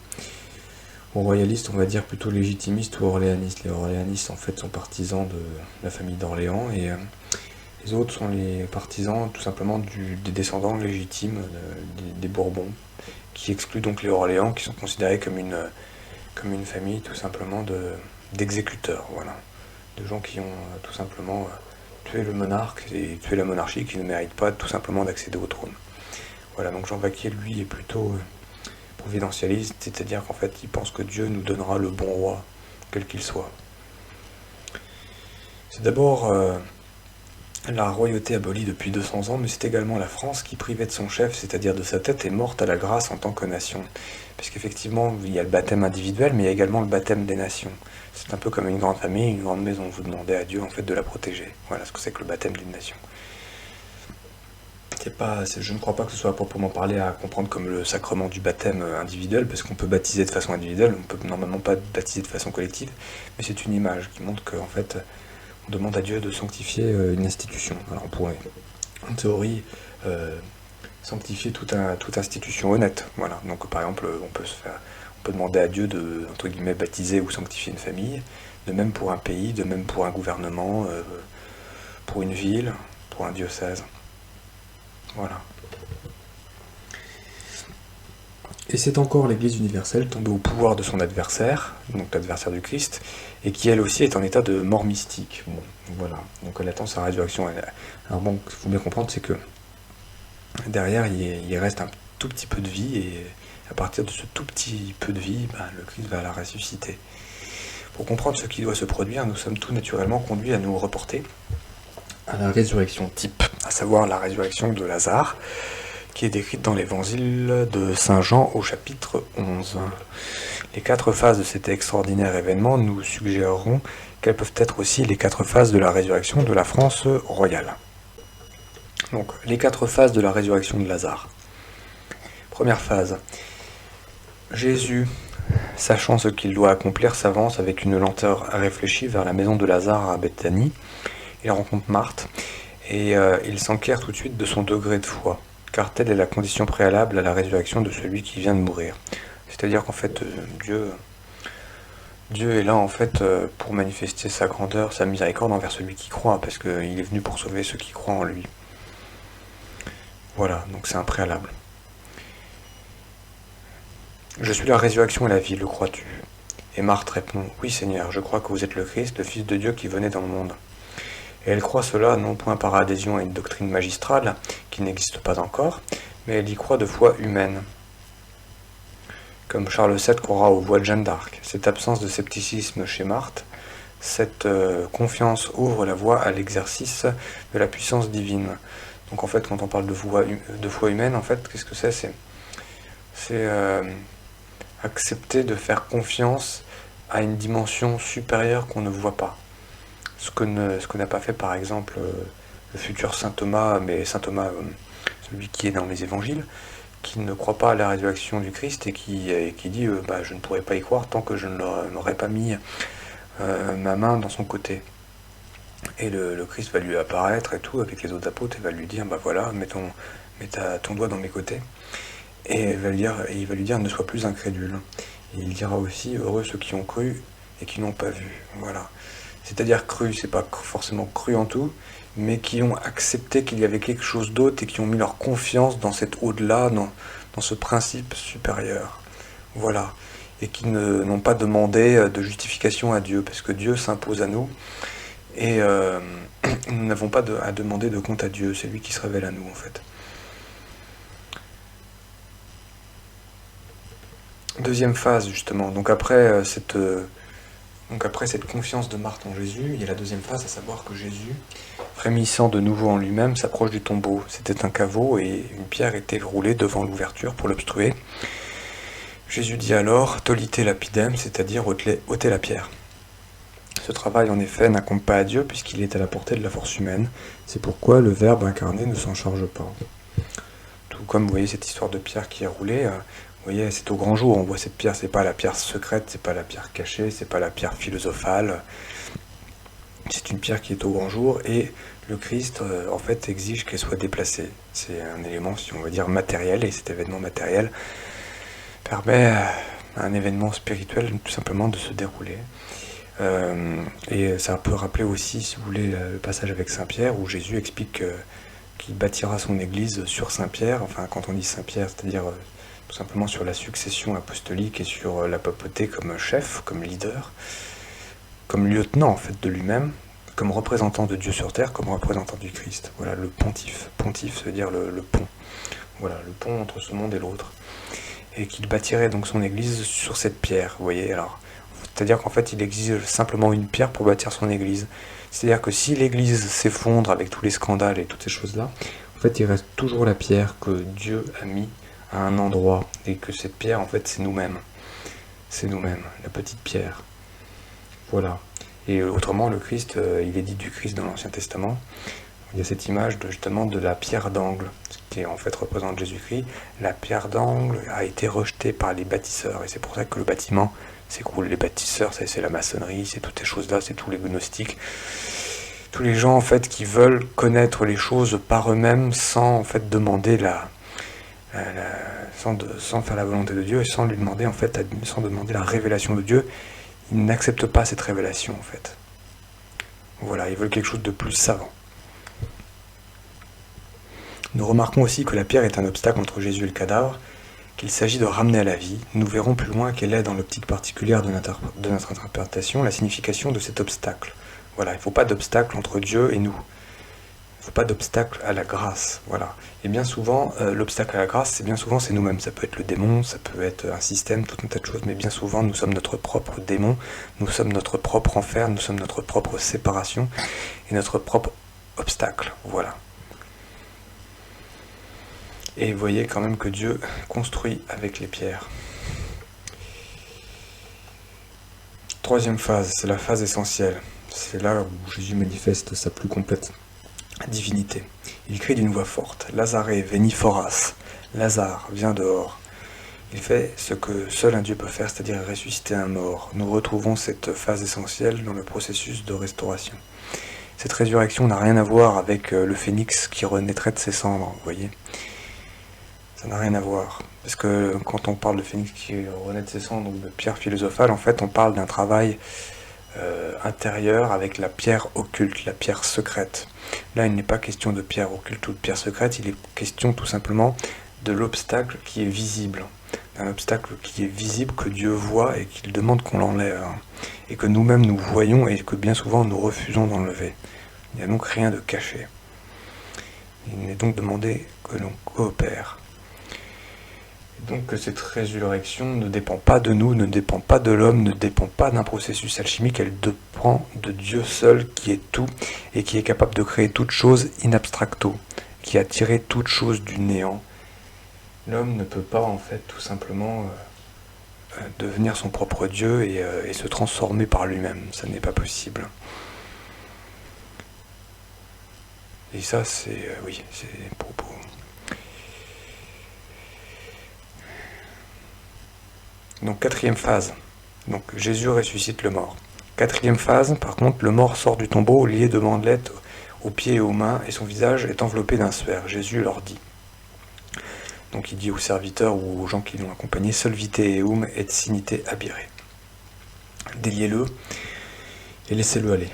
royalistes, on va dire plutôt légitimistes ou orléanistes. Les orléanistes en fait sont partisans de la famille d'Orléans, et les autres sont les partisans tout simplement des descendants légitimes des Bourbons, qui excluent donc les Orléans, qui sont considérés comme une famille tout simplement d'exécuteurs, voilà, de gens qui ont tout simplement tué le monarque et tué la monarchie, qui ne méritent pas tout simplement d'accéder au trône. Voilà, donc Jean Vaquier, lui, est plutôt providentialiste, c'est-à-dire qu'en fait, il pense que Dieu nous donnera le bon roi, quel qu'il soit. C'est d'abord la royauté abolie depuis 200 ans, mais c'est également la France qui, privée de son chef, c'est-à-dire de sa tête, est morte à la grâce en tant que nation. Puisqu'effectivement, il y a le baptême individuel, mais il y a également le baptême des nations. C'est un peu comme une grande famille, une grande maison. Vous demandez à Dieu en fait de la protéger. Voilà ce que c'est que le baptême d'une nation. Je ne crois pas que ce soit à proprement parler à comprendre comme le sacrement du baptême individuel, parce qu'on peut baptiser de façon individuelle, on ne peut normalement pas baptiser de façon collective, mais c'est une image qui montre qu'en fait, on demande à Dieu de sanctifier une institution. Alors on pourrait, en théorie, sanctifier toute institution honnête. Voilà. Donc par exemple, on peut demander à Dieu de, entre guillemets, baptiser ou sanctifier une famille, de même pour un pays, de même pour un gouvernement, pour une ville, pour un diocèse. Voilà. Et c'est encore l'Église universelle tombée au pouvoir de son adversaire, donc l'adversaire du Christ, et qui elle aussi est en état de mort mystique. Bon, voilà. Donc elle attend sa résurrection. Alors bon, ce qu'il faut bien comprendre, c'est que derrière, il reste un tout petit peu de vie, et à partir de ce tout petit peu de vie, le Christ va la ressusciter. Pour comprendre ce qui doit se produire, nous sommes tout naturellement conduits à nous reporter à la résurrection type, à savoir la résurrection de Lazare, qui est décrite dans l'évangile de Saint Jean au chapitre 11. Les 4 phases de cet extraordinaire événement nous suggéreront quelles peuvent être aussi les 4 phases de la résurrection de la France royale. Donc, les 4 phases de la résurrection de Lazare. Première phase. Jésus, sachant ce qu'il doit accomplir, s'avance avec une lenteur réfléchie vers la maison de Lazare à Béthanie. Il rencontre Marthe, et il s'enquiert tout de suite de son degré de foi, car telle est la condition préalable à la résurrection de celui qui vient de mourir. C'est-à-dire qu'en fait, Dieu est là en fait pour manifester sa grandeur, sa miséricorde envers celui qui croit, parce qu'il est venu pour sauver ceux qui croient en lui. Voilà, donc c'est un préalable. Je suis la résurrection et la vie, le crois-tu? Et Marthe répond, oui Seigneur, je crois que vous êtes le Christ, le Fils de Dieu qui venait dans le monde. Et elle croit cela non point par adhésion à une doctrine magistrale, qui n'existe pas encore, mais elle y croit de foi humaine. Comme Charles VII croira aux voix de Jeanne d'Arc. Cette absence de scepticisme chez Marthe, cette confiance ouvre la voie à l'exercice de la puissance divine. Donc en fait, quand on parle de foi humaine, en fait, qu'est-ce que c'est? C'est accepter de faire confiance à une dimension supérieure qu'on ne voit pas. Ce que n'a pas fait par exemple le futur saint Thomas, mais saint Thomas, celui qui est dans les évangiles, qui ne croit pas à la résurrection du Christ et qui dit je ne pourrai pas y croire tant que je n'aurai pas mis ma main dans son côté. Et le Christ va lui apparaître et tout avec les autres apôtres et va lui dire voilà, mets ton doigt dans mes côtés. Et il va lui dire ne sois plus incrédule. Et il dira aussi heureux ceux qui ont cru et qui n'ont pas vu. Voilà. c'est-à-dire cru, c'est pas forcément cru en tout, mais qui ont accepté qu'il y avait quelque chose d'autre et qui ont mis leur confiance dans cet au-delà, dans ce principe supérieur. Voilà. Et qui n'ont pas demandé de justification à Dieu, parce que Dieu s'impose à nous, et nous n'avons pas à demander de compte à Dieu, c'est lui qui se révèle à nous en fait. Deuxième phase justement, donc après cette confiance de Marthe en Jésus, il y a la deuxième phase, à savoir que Jésus, frémissant de nouveau en lui-même, s'approche du tombeau. C'était un caveau et une pierre était roulée devant l'ouverture pour l'obstruer. Jésus dit alors « Tolite lapidem », c'est-à-dire « ôtez la pierre ». Ce travail, en effet, n'incombe pas à Dieu puisqu'il est à la portée de la force humaine. C'est pourquoi le Verbe incarné ne s'en charge pas. Tout comme, vous voyez, cette histoire de pierre qui est roulée, vous voyez, c'est au grand jour, on voit cette pierre, c'est pas la pierre secrète, c'est pas la pierre cachée, c'est pas la pierre philosophale. C'est une pierre qui est au grand jour et le Christ, en fait, exige qu'elle soit déplacée. C'est un élément, si on veut dire, matériel, et cet événement matériel permet à un événement spirituel tout simplement de se dérouler. Et ça peut rappeler aussi, si vous voulez, le passage avec Saint-Pierre où Jésus explique qu'il bâtira son église sur Saint-Pierre. Enfin, quand on dit Saint-Pierre, c'est-à-dire tout simplement sur la succession apostolique et sur la papauté comme chef, comme leader, comme lieutenant en fait de lui-même, comme représentant de Dieu sur terre, comme représentant du Christ. Voilà, le pontife. Pontife, veut dire le pont. Voilà, le pont entre ce monde et l'autre. Et qu'il bâtirait donc son église sur cette pierre, vous voyez, alors. C'est-à-dire qu'en fait, il exige simplement une pierre pour bâtir son église. C'est-à-dire que si l'église s'effondre avec tous les scandales et toutes ces choses-là, en fait, il reste toujours la pierre que Dieu a mis à un endroit. Et que cette pierre, en fait, c'est nous-mêmes. C'est nous-mêmes, la petite pierre. Voilà. Et autrement, le Christ, il est dit du Christ dans l'Ancien Testament. Il y a cette image justement de la pierre d'angle, qui en fait représente Jésus-Christ. La pierre d'angle a été rejetée par les bâtisseurs. Et c'est pour ça que le bâtiment s'écroule. Les bâtisseurs, c'est la maçonnerie, c'est toutes ces choses-là, c'est tous les gnostiques. Tous les gens en fait qui veulent connaître les choses par eux-mêmes sans en fait demander sans faire la volonté de Dieu et sans lui demander en fait sans demander la révélation de Dieu, ils n'acceptent pas cette révélation en fait. Voilà, ils veulent quelque chose de plus savant. Nous remarquons aussi que la pierre est un obstacle entre Jésus et le cadavre, qu'il s'agit de ramener à la vie. Nous verrons plus loin quelle est, dans l'optique particulière de notre interprétation, la signification de cet obstacle. Voilà, il ne faut pas d'obstacle entre Dieu et nous. Il ne faut pas d'obstacle à la grâce. Voilà. Et bien souvent, l'obstacle à la grâce, c'est nous-mêmes. Ça peut être le démon, ça peut être un système, tout un tas de choses, mais bien souvent, nous sommes notre propre démon, nous sommes notre propre enfer, nous sommes notre propre séparation et notre propre obstacle. Voilà. Et vous voyez quand même que Dieu construit avec les pierres. Troisième phase, c'est la phase essentielle. C'est là où Jésus manifeste sa plus complète divinité. Il crie d'une voix forte, « Lazare, veni foras » »« Lazare, viens dehors ». Il fait ce que seul un Dieu peut faire, c'est-à-dire ressusciter un mort. Nous retrouvons cette phase essentielle dans le processus de restauration. Cette résurrection n'a rien à voir avec le phénix qui renaîtrait de ses cendres, vous voyez. Ça n'a rien à voir. Parce que quand on parle de phénix qui renaît de ses cendres, donc de pierre philosophale, en fait, on parle d'un travail intérieur avec la pierre occulte, la pierre secrète. Là, il n'est pas question de pierre occulte ou de pierre secrète, il est question tout simplement de l'obstacle qui est visible. D'un obstacle qui est visible, que Dieu voit et qu'il demande qu'on l'enlève. Et que nous-mêmes nous voyons et que bien souvent nous refusons d'enlever. Il n'y a donc rien de caché. Il est donc demandé que l'on coopère. Donc que cette résurrection ne dépend pas de nous, ne dépend pas de l'homme, ne dépend pas d'un processus alchimique, elle dépend de Dieu seul qui est tout et qui est capable de créer toute chose in abstracto, qui a tiré toute chose du néant. L'homme ne peut pas en fait tout simplement devenir son propre Dieu et se transformer par lui-même, ça n'est pas possible. Et ça c'est, oui, c'est propos. Donc quatrième phase, donc Jésus ressuscite le mort. Quatrième phase, par contre, le mort sort du tombeau lié de bandelettes aux pieds et aux mains et son visage est enveloppé d'un suaire. Jésus leur dit. Donc il dit aux serviteurs ou aux gens qui l'ont accompagné, solvite eum et sinite abire. Déliez-le et laissez-le aller.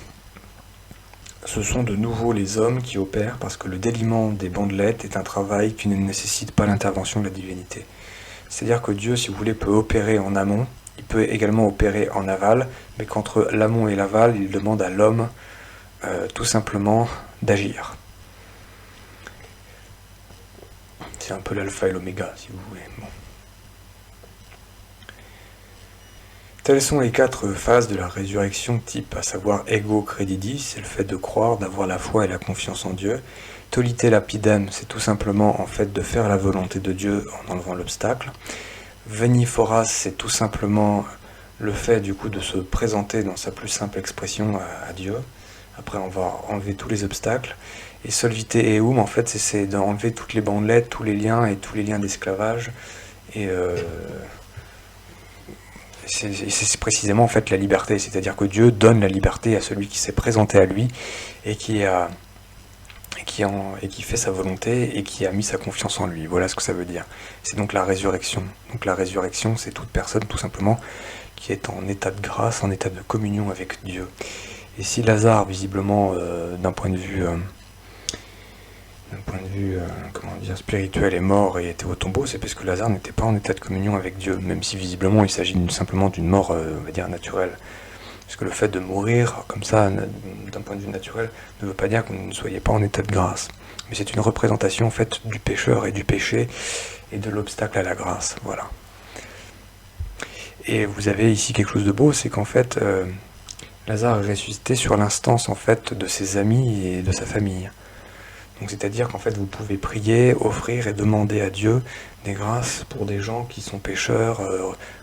Ce sont de nouveau les hommes qui opèrent parce que le déliement des bandelettes est un travail qui ne nécessite pas l'intervention de la divinité. C'est-à-dire que Dieu, si vous voulez, peut opérer en amont, il peut également opérer en aval, mais qu'entre l'amont et l'aval, il demande à l'homme tout simplement d'agir. C'est un peu l'alpha et l'oméga, si vous voulez. Bon. Telles sont les 4 phases de la résurrection type, à savoir ego credidi, c'est le fait de croire, d'avoir la foi et la confiance en Dieu. Tolite lapidem, c'est tout simplement en fait de faire la volonté de Dieu en enlevant l'obstacle. Veni foras, c'est tout simplement le fait du coup de se présenter dans sa plus simple expression à Dieu. Après on va enlever tous les obstacles. Et solvite eum, en fait c'est d'enlever toutes les bandelettes, tous les liens et tous les liens d'esclavage. Et c'est précisément en fait la liberté, c'est-à-dire que Dieu donne la liberté à celui qui s'est présenté à lui et qui fait sa volonté et qui a mis sa confiance en lui. Voilà ce que ça veut dire. C'est donc la résurrection. Donc la résurrection, c'est toute personne tout simplement qui est en état de grâce, en état de communion avec Dieu. Et si Lazare, visiblement, d'un point de vue spirituel est mort et était au tombeau, c'est parce que Lazare n'était pas en état de communion avec Dieu, même si visiblement il s'agit simplement d'une mort, on va dire, naturelle. Parce que le fait de mourir comme ça, d'un point de vue naturel, ne veut pas dire que vous ne soyez pas en état de grâce. Mais c'est une représentation en fait du pécheur et du péché et de l'obstacle à la grâce. Voilà. Et vous avez ici quelque chose de beau, c'est qu'en fait, Lazare est ressuscité sur l'instance en fait de ses amis et de sa famille. Donc c'est-à-dire qu'en fait vous pouvez prier, offrir et demander à Dieu des grâces pour des gens qui sont pécheurs,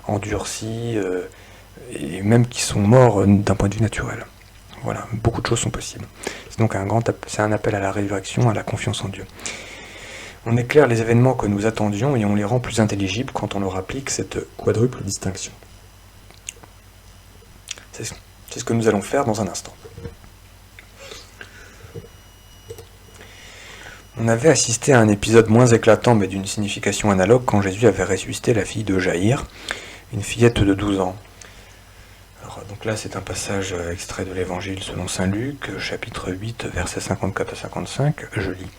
endurcis, et même qui sont morts d'un point de vue naturel. Voilà, beaucoup de choses sont possibles. C'est donc c'est un appel à la résurrection, à la confiance en Dieu. On éclaire les événements que nous attendions et on les rend plus intelligibles quand on leur applique cette quadruple distinction. C'est ce que nous allons faire dans un instant. On avait assisté à un épisode moins éclatant mais d'une signification analogue quand Jésus avait ressuscité la fille de Jaïr, une fillette de 12 ans. Alors, donc là c'est un passage extrait de l'évangile selon saint Luc, chapitre 8, versets 54 à 55, je lis.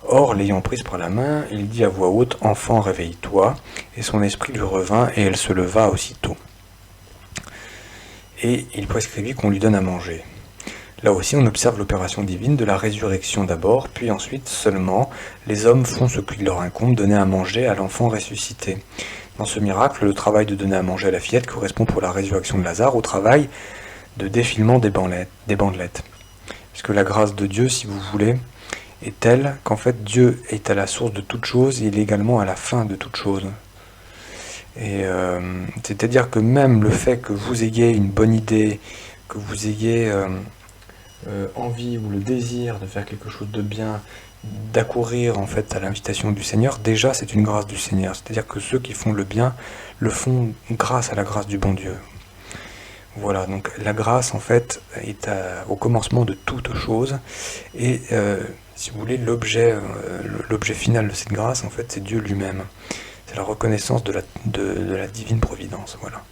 Or, l'ayant prise par la main, il dit à voix haute, « Enfant, réveille-toi » et son esprit lui revint et elle se leva aussitôt. Et il prescrivit qu'on lui donne à manger. Là aussi, on observe l'opération divine de la résurrection d'abord, puis ensuite seulement, les hommes font ce qu'il leur incombe, donner à manger à l'enfant ressuscité. Dans ce miracle, le travail de donner à manger à la fillette correspond pour la résurrection de Lazare au travail de défilement des bandelettes. Parce que la grâce de Dieu, si vous voulez, est telle qu'en fait Dieu est à la source de toute chose et il est également à la fin de toute chose. Et c'est-à-dire que même le fait que vous ayez une bonne idée, que vous ayez envie ou le désir de faire quelque chose de bien, d'accourir en fait à l'invitation du Seigneur, déjà c'est une grâce du Seigneur. C'est-à-dire que ceux qui font le bien le font grâce à la grâce du bon Dieu. Voilà, donc la grâce en fait est au commencement de toute chose et si vous voulez l'objet final de cette grâce en fait c'est Dieu lui-même. C'est la reconnaissance de la divine providence. Voilà.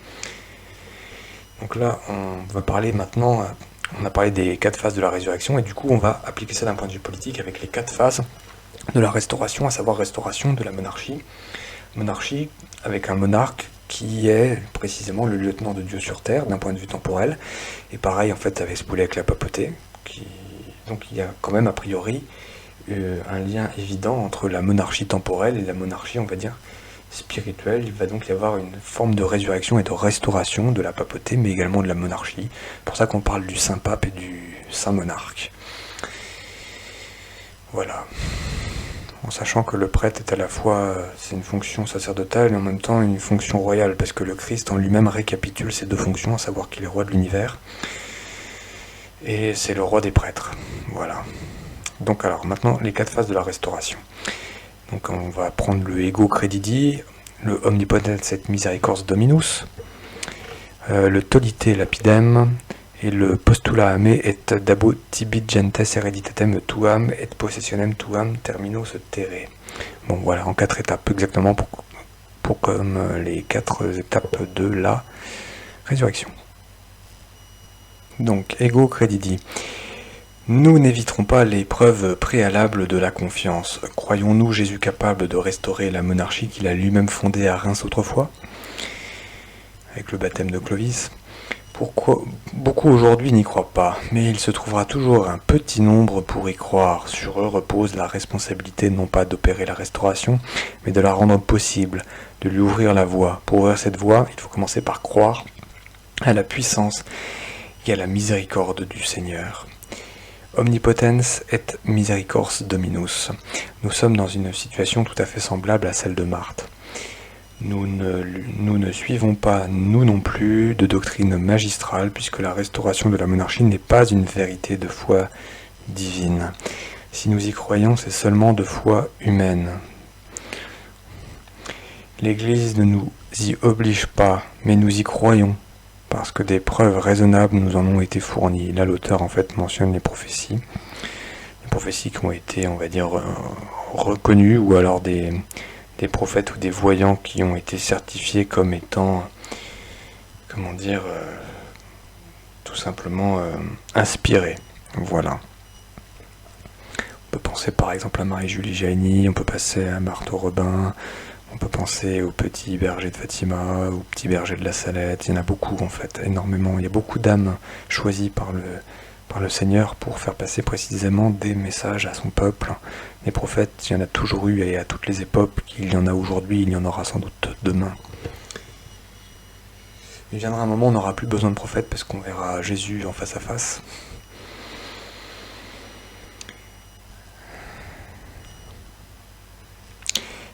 Donc là on va parler maintenant. On a parlé des 4 phases de la résurrection et du coup on va appliquer ça d'un point de vue politique avec les 4 phases de la restauration, à savoir restauration de la monarchie. Monarchie avec un monarque qui est précisément le lieutenant de Dieu sur terre d'un point de vue temporel. Et pareil en fait avec ce boulet avec la papauté. Donc il y a quand même a priori un lien évident entre la monarchie temporelle et la monarchie on va dire spirituelle. Il va donc y avoir une forme de résurrection et de restauration de la papauté, mais également de la monarchie. C'est pour ça qu'on parle du saint pape et du saint monarque. Voilà. En sachant que le prêtre est à la fois, c'est une fonction sacerdotale et en même temps une fonction royale, parce que le Christ en lui-même récapitule ces 2 fonctions, à savoir qu'il est roi de l'univers, et c'est le roi des prêtres. Voilà. Donc alors, maintenant, les 4 phases de la restauration. Donc on va prendre le ego credidi, le omnipotens et misericords dominus, le tolite lapidem et le postula ame et dabo tibi gentes hereditatem tuam et possessionem tuam terminos terre. Bon voilà, en 4 étapes, exactement pour comme les 4 étapes de la résurrection. Donc, Ego Credidi. Nous n'éviterons pas les preuves préalables de la confiance. Croyons-nous Jésus capable de restaurer la monarchie qu'il a lui-même fondée à Reims autrefois, avec le baptême de Clovis? Pourquoi beaucoup aujourd'hui n'y croient pas, mais il se trouvera toujours un petit nombre pour y croire. Sur eux repose la responsabilité non pas d'opérer la restauration, mais de la rendre possible, de lui ouvrir la voie. Pour ouvrir cette voie, il faut commencer par croire à la puissance et à la miséricorde du Seigneur. Omnipotens et misericors Dominus. Nous sommes dans une situation tout à fait semblable à celle de Marthe. Nous ne suivons pas, nous non plus, de doctrine magistrale, puisque la restauration de la monarchie n'est pas une vérité de foi divine. Si nous y croyons, c'est seulement de foi humaine. L'Église ne nous y oblige pas, mais nous y croyons, parce que des preuves raisonnables nous en ont été fournies. Là, l'auteur, en fait, mentionne les prophéties qui ont été, on va dire, reconnues, ou alors des prophètes ou des voyants qui ont été certifiés comme étant, comment dire, tout simplement inspirés. Voilà. On peut penser par exemple à Marie-Julie Jaïni, on peut passer à Marthe Robin, on peut penser au petit berger de Fatima, au petit berger de la Salette. Il y en a beaucoup en fait, énormément. Il y a beaucoup d'âmes choisies par le Seigneur pour faire passer précisément des messages à son peuple. Les prophètes, il y en a toujours eu et à toutes les époques. Il y en a aujourd'hui, il y en aura sans doute demain. Il viendra un moment où on n'aura plus besoin de prophètes parce qu'on verra Jésus en face à face.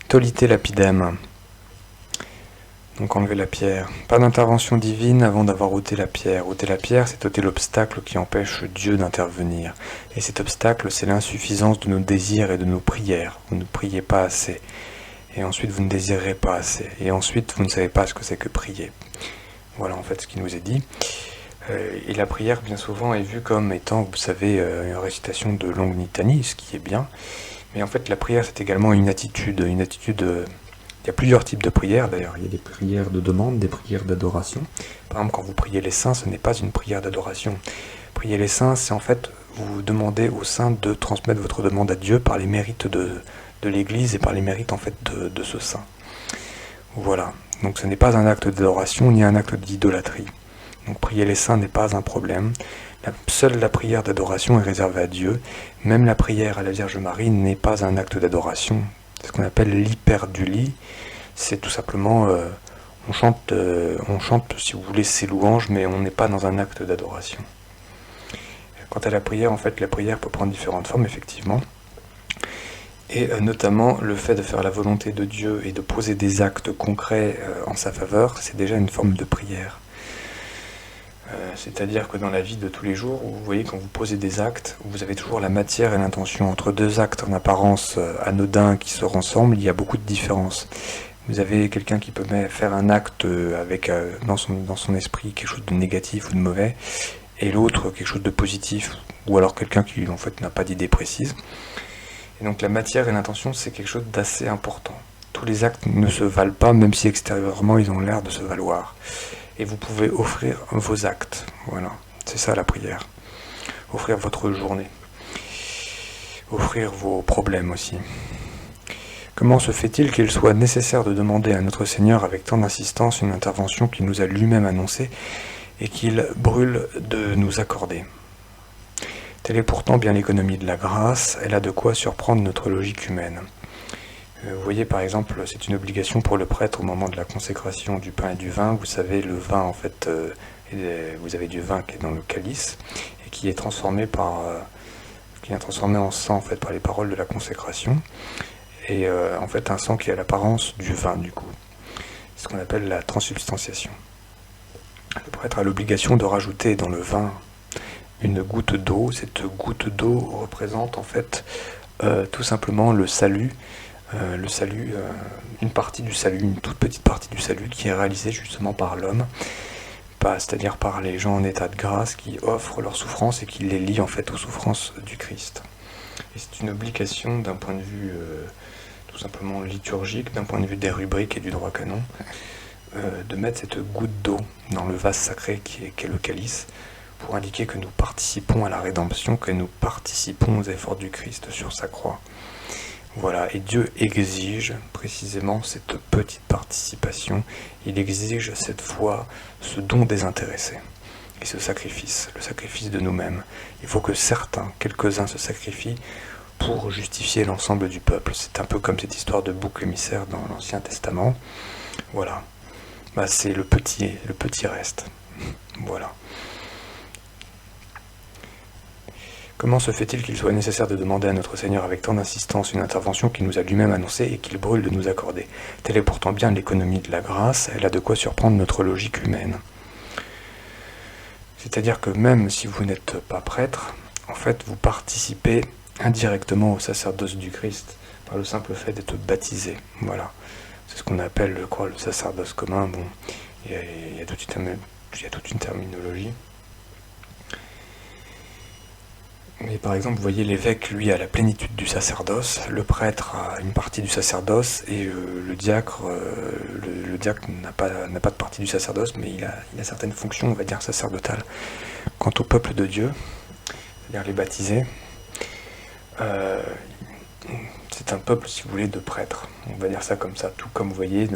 Tolite lapidem. Donc enlever la pierre. Pas d'intervention divine avant d'avoir ôté la pierre. Ôter la pierre, c'est ôter l'obstacle qui empêche Dieu d'intervenir. Et cet obstacle, c'est l'insuffisance de nos désirs et de nos prières. Vous ne priez pas assez. Et ensuite, vous ne désirez pas assez. Et ensuite, vous ne savez pas ce que c'est que prier. Voilà en fait ce qui nous est dit. Et la prière, bien souvent, est vue comme étant, vous savez, une récitation de longue litanie, ce qui est bien. Mais en fait, la prière, c'est également une attitude. Il y a plusieurs types de prières, d'ailleurs. Il y a des prières de demande, des prières d'adoration. Par exemple, quand vous priez les saints, ce n'est pas une prière d'adoration. Prier les saints, c'est en fait, vous demandez aux saints de transmettre votre demande à Dieu par les mérites de l'Église et par les mérites, en fait, de ce saint. Voilà. Donc ce n'est pas un acte d'adoration, ni un acte d'idolâtrie. Donc prier les saints n'est pas un problème. Seule la prière d'adoration est réservée à Dieu. Même la prière à la Vierge Marie n'est pas un acte d'adoration. C'est ce qu'on appelle l'hyperdulie. C'est tout simplement, on chante, si vous voulez, ses louanges, mais on n'est pas dans un acte d'adoration. Quant à la prière, en fait, la prière peut prendre différentes formes, effectivement. Et notamment, le fait de faire la volonté de Dieu et de poser des actes concrets en sa faveur, c'est déjà une forme de prière. C'est-à-dire que dans la vie de tous les jours, vous voyez, quand vous posez des actes, vous avez toujours la matière et l'intention. Entre deux actes en apparence anodins qui se ressemblent, il y a beaucoup de différences. Vous avez quelqu'un qui peut faire un acte avec dans son esprit quelque chose de négatif ou de mauvais, et l'autre quelque chose de positif, ou alors quelqu'un qui en fait n'a pas d'idée précise. Et donc la matière et l'intention, c'est quelque chose d'assez important. Tous les actes ne se valent pas, même si extérieurement ils ont l'air de se valoir. Et vous pouvez offrir vos actes. Voilà, c'est ça la prière. Offrir votre journée. Offrir vos problèmes aussi. Comment se fait-il qu'il soit nécessaire de demander à notre Seigneur avec tant d'insistance une intervention qu'il nous a lui-même annoncée et qu'il brûle de nous accorder ? Telle est pourtant bien l'économie de la grâce, elle a de quoi surprendre notre logique humaine. Vous voyez par exemple, c'est une obligation pour le prêtre au moment de la consécration du pain et du vin. Vous savez, le vin en fait, vous avez du vin qui est dans le calice et qui est transformé en sang en fait par les paroles de la consécration. Et en fait un sang qui a l'apparence du vin du coup. C'est ce qu'on appelle la transsubstantiation. Le prêtre a l'obligation de rajouter dans le vin une goutte d'eau. Cette goutte d'eau représente en fait tout simplement le salut, une partie du salut, une toute petite partie du salut qui est réalisée justement par l'homme, c'est-à-dire par les gens en état de grâce qui offrent leurs souffrances et qui les lient en fait aux souffrances du Christ. Et c'est une obligation d'un point de vue tout simplement liturgique, d'un point de vue des rubriques et du droit canon, de mettre cette goutte d'eau dans le vase sacré qui est le calice, pour indiquer que nous participons à la rédemption, que nous participons aux efforts du Christ sur sa croix. Voilà, et Dieu exige précisément cette petite participation, il exige cette foi, ce don désintéressé, et ce sacrifice, le sacrifice de nous-mêmes. Il faut que quelques-uns se sacrifient pour justifier l'ensemble du peuple. C'est un peu comme cette histoire de bouc émissaire dans l'Ancien Testament. Voilà, c'est le petit reste. Voilà. Comment se fait-il qu'il soit nécessaire de demander à notre Seigneur avec tant d'insistance une intervention qu'il nous a lui-même annoncée et qu'il brûle de nous accorder? Telle est pourtant bien l'économie de la grâce, elle a de quoi surprendre notre logique humaine. C'est-à-dire que même si vous n'êtes pas prêtre, en fait vous participez indirectement au sacerdoce du Christ par le simple fait d'être baptisé. Voilà. C'est ce qu'on appelle, je crois, le sacerdoce commun. Bon, il y a toute une terminologie. Mais par exemple, vous voyez, l'évêque, lui, a la plénitude du sacerdoce, le prêtre a une partie du sacerdoce, et le diacre n'a pas de partie du sacerdoce, mais il a certaines fonctions, on va dire, sacerdotales. Quant au peuple de Dieu, c'est-à-dire les baptisés, c'est un peuple, si vous voulez, de prêtres. On va dire ça comme ça, tout comme vous voyez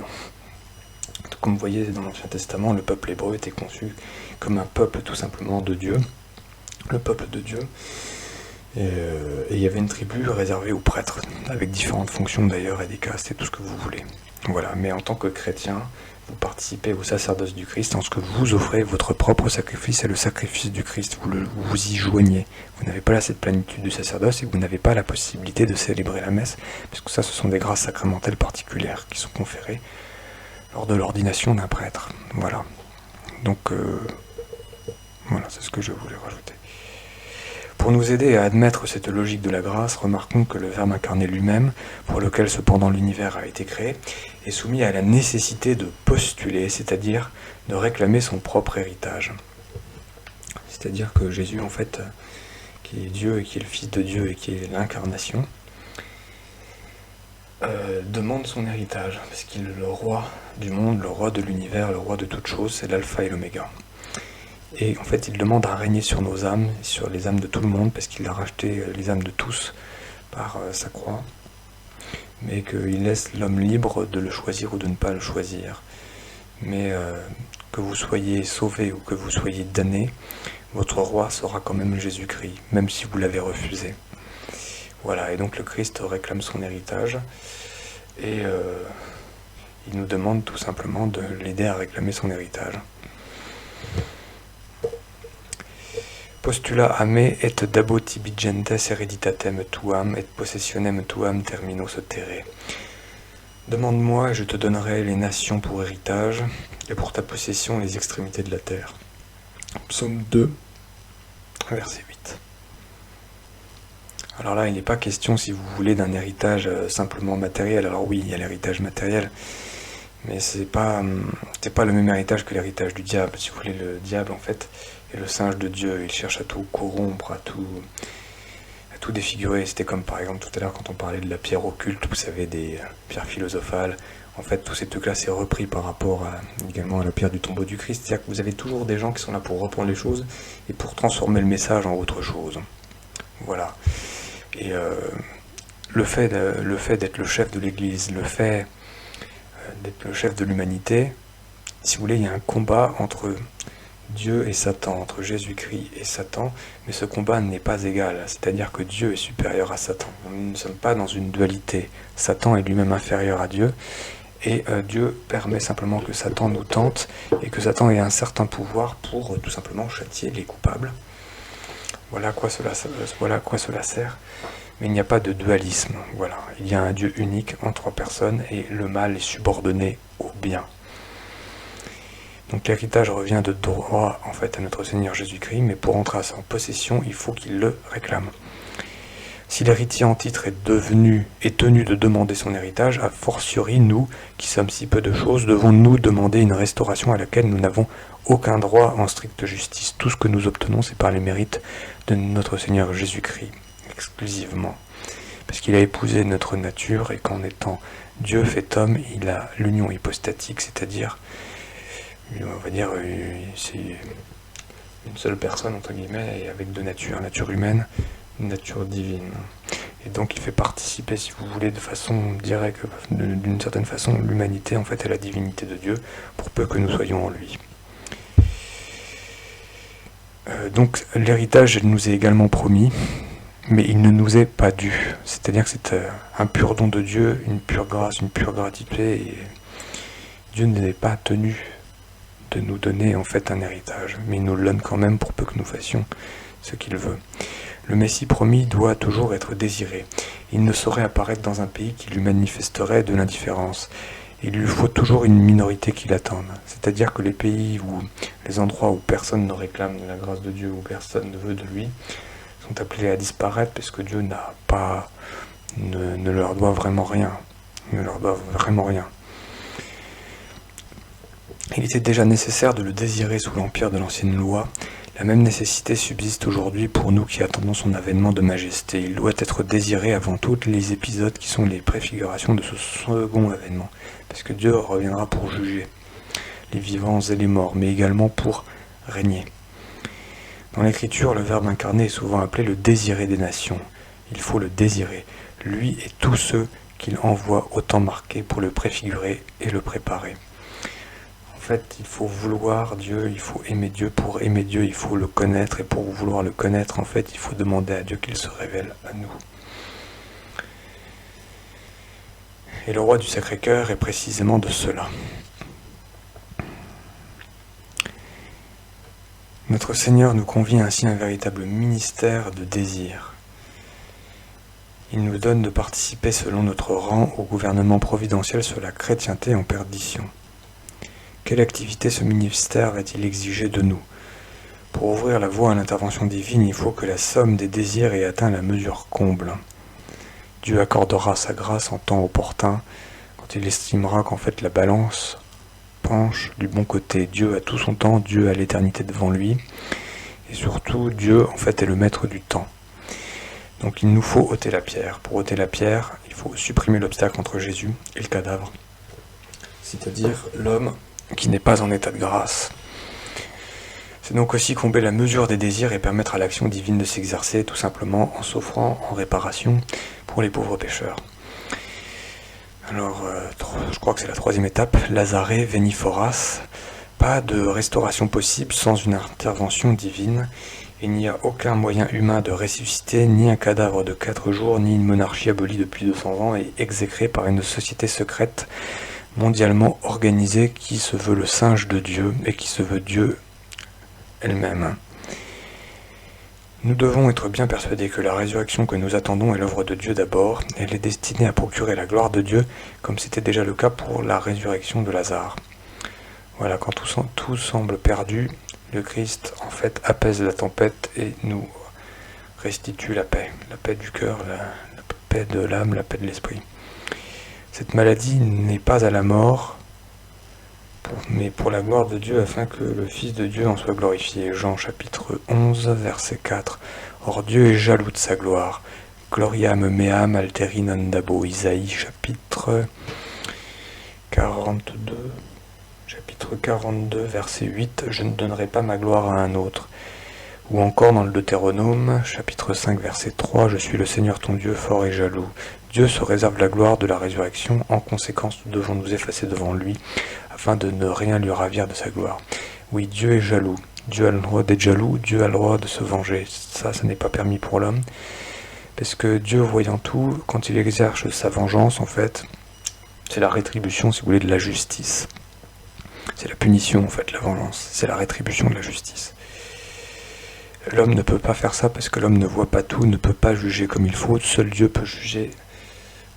dans l'Ancien Testament, le peuple hébreu était conçu comme un peuple tout simplement de Dieu, le peuple de Dieu. Et il y avait une tribu réservée aux prêtres, avec différentes fonctions d'ailleurs, et des castes, et tout ce que vous voulez. Voilà, mais en tant que chrétien, vous participez au sacerdoce du Christ en ce que vous offrez votre propre sacrifice et le sacrifice du Christ, vous y joignez. Vous n'avez pas là cette plénitude du sacerdoce et vous n'avez pas la possibilité de célébrer la messe, parce que ça, ce sont des grâces sacramentelles particulières qui sont conférées lors de l'ordination d'un prêtre. Voilà. Donc, voilà, c'est ce que je voulais rajouter. Pour nous aider à admettre cette logique de la grâce, remarquons que le Verbe incarné lui-même, pour lequel cependant l'univers a été créé, est soumis à la nécessité de postuler, c'est-à-dire de réclamer son propre héritage. C'est-à-dire que Jésus, en fait, qui est Dieu et qui est le Fils de Dieu et qui est l'incarnation, demande son héritage, parce qu'il est le roi du monde, le roi de l'univers, le roi de toutes choses, c'est l'alpha et l'oméga. Et en fait, il demande à régner sur nos âmes, sur les âmes de tout le monde, parce qu'il a racheté les âmes de tous par sa croix, mais qu'il laisse l'homme libre de le choisir ou de ne pas le choisir. Mais que vous soyez sauvé ou que vous soyez damné, votre roi sera quand même Jésus-Christ, même si vous l'avez refusé. Voilà, et donc le Christ réclame son héritage, et il nous demande tout simplement de l'aider à réclamer son héritage. Postula a me et dabo tibi gentes hereditatem tuam et possessionem tuam termino sotere. Demande-moi et je te donnerai les nations pour héritage et pour ta possession les extrémités de la terre. Psaume 2, verset 8. Alors là, il n'est pas question, si vous voulez, d'un héritage simplement matériel. Alors oui, il y a l'héritage matériel, mais c'est pas le même héritage que l'héritage du diable. Si vous voulez, le diable, en fait, est le singe de Dieu. Il cherche à tout corrompre, à tout défigurer. C'était comme, par exemple, tout à l'heure, quand on parlait de la pierre occulte, vous savez, des pierres philosophales. En fait, tous ces trucs-là, c'est repris par rapport également à la pierre du tombeau du Christ. C'est-à-dire que vous avez toujours des gens qui sont là pour reprendre les choses et pour transformer le message en autre chose. Voilà. Et le fait d'être le chef de l'Église, le fait d'être le chef de l'humanité, si vous voulez, il y a un combat entre Dieu et Satan, entre Jésus-Christ et Satan, mais ce combat n'est pas égal, c'est-à-dire que Dieu est supérieur à Satan. Nous ne sommes pas dans une dualité. Satan est lui-même inférieur à Dieu, et Dieu permet simplement que Satan nous tente, et que Satan ait un certain pouvoir pour tout simplement châtier les coupables. Voilà à quoi cela sert. Mais il n'y a pas de dualisme. Voilà. Il y a un Dieu unique en trois personnes et le mal est subordonné au bien. Donc l'héritage revient de droit en fait à notre Seigneur Jésus-Christ, mais pour entrer à sa possession, il faut qu'il le réclame. Si l'héritier en titre est tenu de demander son héritage, a fortiori nous, qui sommes si peu de choses, devons-nous demander une restauration à laquelle nous n'avons aucun droit en stricte justice. Tout ce que nous obtenons, c'est par les mérites de notre Seigneur Jésus-Christ, exclusivement. Parce qu'il a épousé notre nature, et qu'en étant Dieu fait homme, il a l'union hypostatique, c'est-à-dire, on va dire, c'est une seule personne, entre guillemets, et avec deux natures, nature humaine, nature divine. Et donc il fait participer, si vous voulez, de façon directe, d'une certaine façon, l'humanité en fait à la divinité de Dieu, pour peu que nous soyons en lui. Donc l'héritage nous est également promis, mais il ne nous est pas dû. C'est-à-dire que c'est un pur don de Dieu, une pure grâce, une pure gratitude, et Dieu n'est pas tenu de nous donner en fait un héritage, mais il nous le donne quand même pour peu que nous fassions ce qu'il veut. Le Messie promis doit toujours être désiré. Il ne saurait apparaître dans un pays qui lui manifesterait de l'indifférence. Il lui faut toujours une minorité qui l'attende. C'est-à-dire que les pays ou les endroits où personne ne réclame de la grâce de Dieu, où personne ne veut de lui, sont appelés à disparaître parce que Dieu ne leur doit vraiment rien. Il ne leur doit vraiment rien. Il était déjà nécessaire de le désirer sous l'empire de l'ancienne loi. La même nécessité subsiste aujourd'hui pour nous qui attendons son avènement de majesté. Il doit être désiré avant tous les épisodes qui sont les préfigurations de ce second avènement, parce que Dieu reviendra pour juger les vivants et les morts, mais également pour régner. Dans l'Écriture, le Verbe incarné est souvent appelé le désiré des nations. Il faut le désirer, lui et tous ceux qu'il envoie au temps marqué pour le préfigurer et le préparer. En fait, il faut vouloir Dieu, il faut aimer Dieu. Pour aimer Dieu, il faut le connaître. Et pour vouloir le connaître, en fait, il faut demander à Dieu qu'il se révèle à nous. Et le roi du Sacré-Cœur est précisément de cela. Notre Seigneur nous confie ainsi un véritable ministère de désir. Il nous donne de participer selon notre rang au gouvernement providentiel sur la chrétienté en perdition. Quelle activité ce ministère va-t-il exiger de nous? Pour ouvrir la voie à l'intervention divine, il faut que la somme des désirs ait atteint la mesure comble. Dieu accordera sa grâce en temps opportun, quand il estimera qu'en fait la balance penche du bon côté. Dieu a tout son temps, Dieu a l'éternité devant lui, et surtout Dieu en fait est le maître du temps. Donc il nous faut ôter la pierre. Pour ôter la pierre, il faut supprimer l'obstacle entre Jésus et le cadavre, c'est-à-dire l'homme qui n'est pas en état de grâce. C'est donc aussi combler la mesure des désirs et permettre à l'action divine de s'exercer tout simplement en s'offrant en réparation pour les pauvres pécheurs. Alors, je crois que c'est la troisième étape, Lazare veni foras. Pas de restauration possible sans une intervention divine. Il n'y a aucun moyen humain de ressusciter, ni un cadavre de 4 jours, ni une monarchie abolie depuis 200 ans et exécrée par une société secrète mondialement organisée qui se veut le singe de Dieu et qui se veut Dieu elle-même. Nous devons être bien persuadés que la résurrection que nous attendons est l'œuvre de Dieu d'abord. Elle est destinée à procurer la gloire de Dieu, comme c'était déjà le cas pour la résurrection de Lazare. Voilà, quand tout semble perdu, le Christ en fait apaise la tempête et nous restitue la paix du cœur, la paix de l'âme, la paix de l'esprit. Cette maladie n'est pas à la mort, mais pour la gloire de Dieu, afin que le Fils de Dieu en soit glorifié. Jean chapitre 11, verset 4. Or Dieu est jaloux de sa gloire. Gloriam meam alteri non dabo. Isaïe chapitre 42, verset 8. Je ne donnerai pas ma gloire à un autre. Ou encore dans le Deutéronome, chapitre 5, verset 3, « Je suis le Seigneur ton Dieu, fort et jaloux. » Dieu se réserve la gloire de la résurrection, en conséquence nous devons nous effacer devant lui, afin de ne rien lui ravir de sa gloire. Oui, Dieu est jaloux. Dieu a le droit d'être jaloux, Dieu a le droit de se venger. Ça n'est pas permis pour l'homme, parce que Dieu, voyant tout, quand il exerce sa vengeance, en fait, c'est la rétribution, si vous voulez, de la justice. C'est la punition, en fait, la vengeance. C'est la rétribution de la justice. L'homme ne peut pas faire ça parce que l'homme ne voit pas tout, ne peut pas juger comme il faut. Seul Dieu peut juger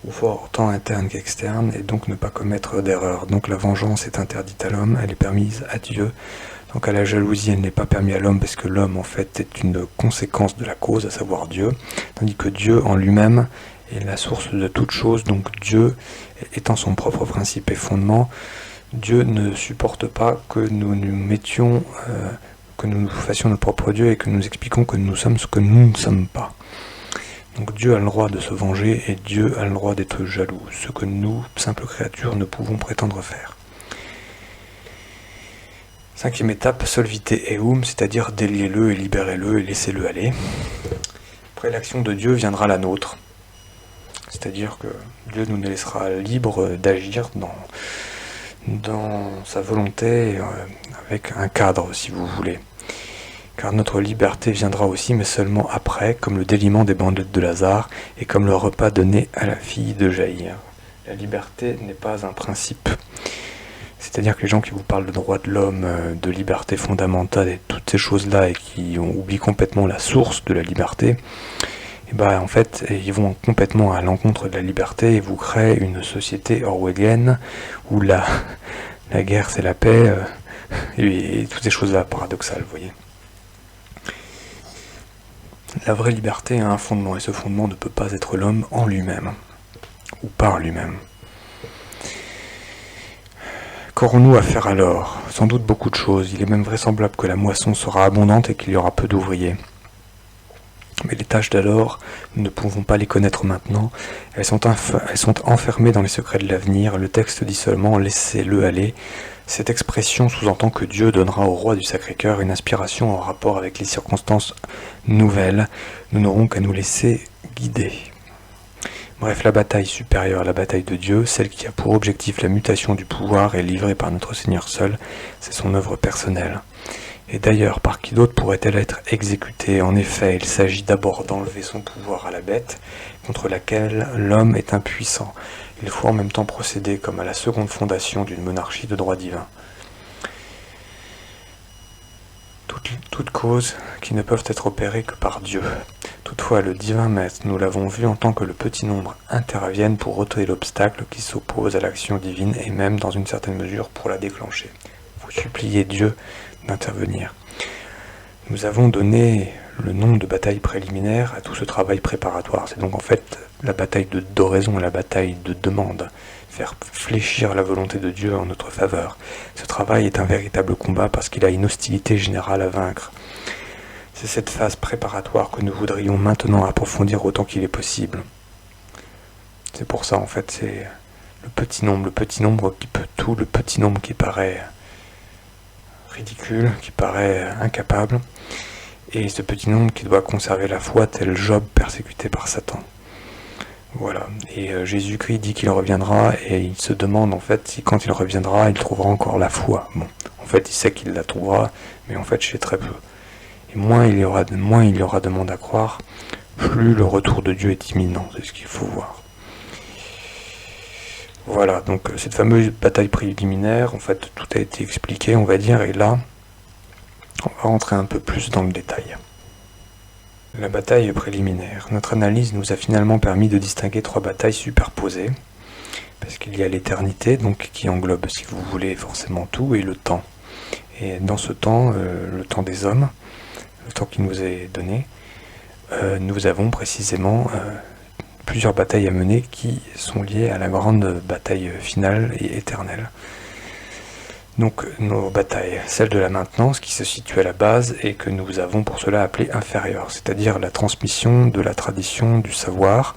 au fort tant interne qu'externe et donc ne pas commettre d'erreur. Donc la vengeance est interdite à l'homme, elle est permise à Dieu. Donc à la jalousie, elle n'est pas permise à l'homme parce que l'homme en fait est une conséquence de la cause, à savoir Dieu. Tandis que Dieu en lui-même est la source de toute chose. Donc Dieu étant son propre principe et fondement, Dieu ne supporte pas que nous nous mettions... que nous fassions notre propre Dieu et que nous expliquons que nous sommes ce que nous ne sommes pas. Donc Dieu a le droit de se venger et Dieu a le droit d'être jaloux, ce que nous, simples créatures, ne pouvons prétendre faire. Cinquième étape, solvite eum, c'est-à-dire déliez-le et libérez-le et laissez-le aller. Après l'action de Dieu viendra la nôtre. C'est-à-dire que Dieu nous laissera libres d'agir dans sa volonté, avec un cadre, si vous voulez. Car notre liberté viendra aussi, mais seulement après, comme le déliement des bandelettes de Lazare, et comme le repas donné à la fille de Jaïr. La liberté n'est pas un principe. C'est-à-dire que les gens qui vous parlent de droits de l'homme, de liberté fondamentale et toutes ces choses-là, et qui oublient complètement la source de la liberté, en fait, ils vont complètement à l'encontre de la liberté et vous créent une société orwellienne où la guerre c'est la paix, et toutes ces choses-là paradoxales, vous voyez. La vraie liberté a un fondement, et ce fondement ne peut pas être l'homme en lui-même, ou par lui-même. Qu'aurons-nous à faire alors? Sans doute beaucoup de choses. Il est même vraisemblable que la moisson sera abondante et qu'il y aura peu d'ouvriers. Mais les tâches d'alors, nous ne pouvons pas les connaître maintenant. Elles sont enfermées dans les secrets de l'avenir. Le texte dit seulement « laissez-le aller ». Cette expression sous-entend que Dieu donnera au roi du Sacré-Cœur une inspiration en rapport avec les circonstances nouvelles. Nous n'aurons qu'à nous laisser guider. Bref, la bataille supérieure, la bataille de Dieu, celle qui a pour objectif la mutation du pouvoir est livrée par notre Seigneur seul. C'est son œuvre personnelle. Et d'ailleurs, par qui d'autre pourrait-elle être exécutée? En effet, il s'agit d'abord d'enlever son pouvoir à la bête, contre laquelle l'homme est impuissant. Il faut en même temps procéder comme à la seconde fondation d'une monarchie de droit divin. Toutes causes qui ne peuvent être opérées que par Dieu. Toutefois, le divin maître, nous l'avons vu en tant que le petit nombre intervienne pour ôter l'obstacle qui s'oppose à l'action divine et même, dans une certaine mesure, pour la déclencher. Vous suppliez Dieu d'intervenir. Nous avons donné le nom de bataille préliminaire à tout ce travail préparatoire. C'est donc en fait la bataille d'oraison et la bataille de demande. Faire fléchir la volonté de Dieu en notre faveur. Ce travail est un véritable combat parce qu'il a une hostilité générale à vaincre. C'est cette phase préparatoire que nous voudrions maintenant approfondir autant qu'il est possible. C'est pour ça en fait, c'est le petit nombre qui peut tout, le petit nombre qui paraît ridicule, qui paraît incapable, et ce petit nombre qui doit conserver la foi tel Job persécuté par Satan. Voilà, et Jésus-Christ dit qu'il reviendra, et il se demande en fait si quand il reviendra, il trouvera encore la foi. Bon, en fait, il sait qu'il la trouvera, mais en fait, chez très peu. Et moins il y aura de monde à croire, plus le retour de Dieu est imminent, c'est ce qu'il faut voir. Voilà, donc cette fameuse bataille préliminaire, en fait, tout a été expliqué, on va dire, et là, on va rentrer un peu plus dans le détail. La bataille préliminaire. Notre analyse nous a finalement permis de distinguer 3 batailles superposées, parce qu'il y a l'éternité, donc qui englobe, si vous voulez, forcément tout, et le temps. Et dans ce temps, le temps des hommes, le temps qui nous est donné, nous avons précisément plusieurs batailles à mener qui sont liées à la grande bataille finale et éternelle. Donc nos batailles, celle de la maintenance qui se situe à la base et que nous avons pour cela appelée inférieure, c'est-à-dire la transmission de la tradition, du savoir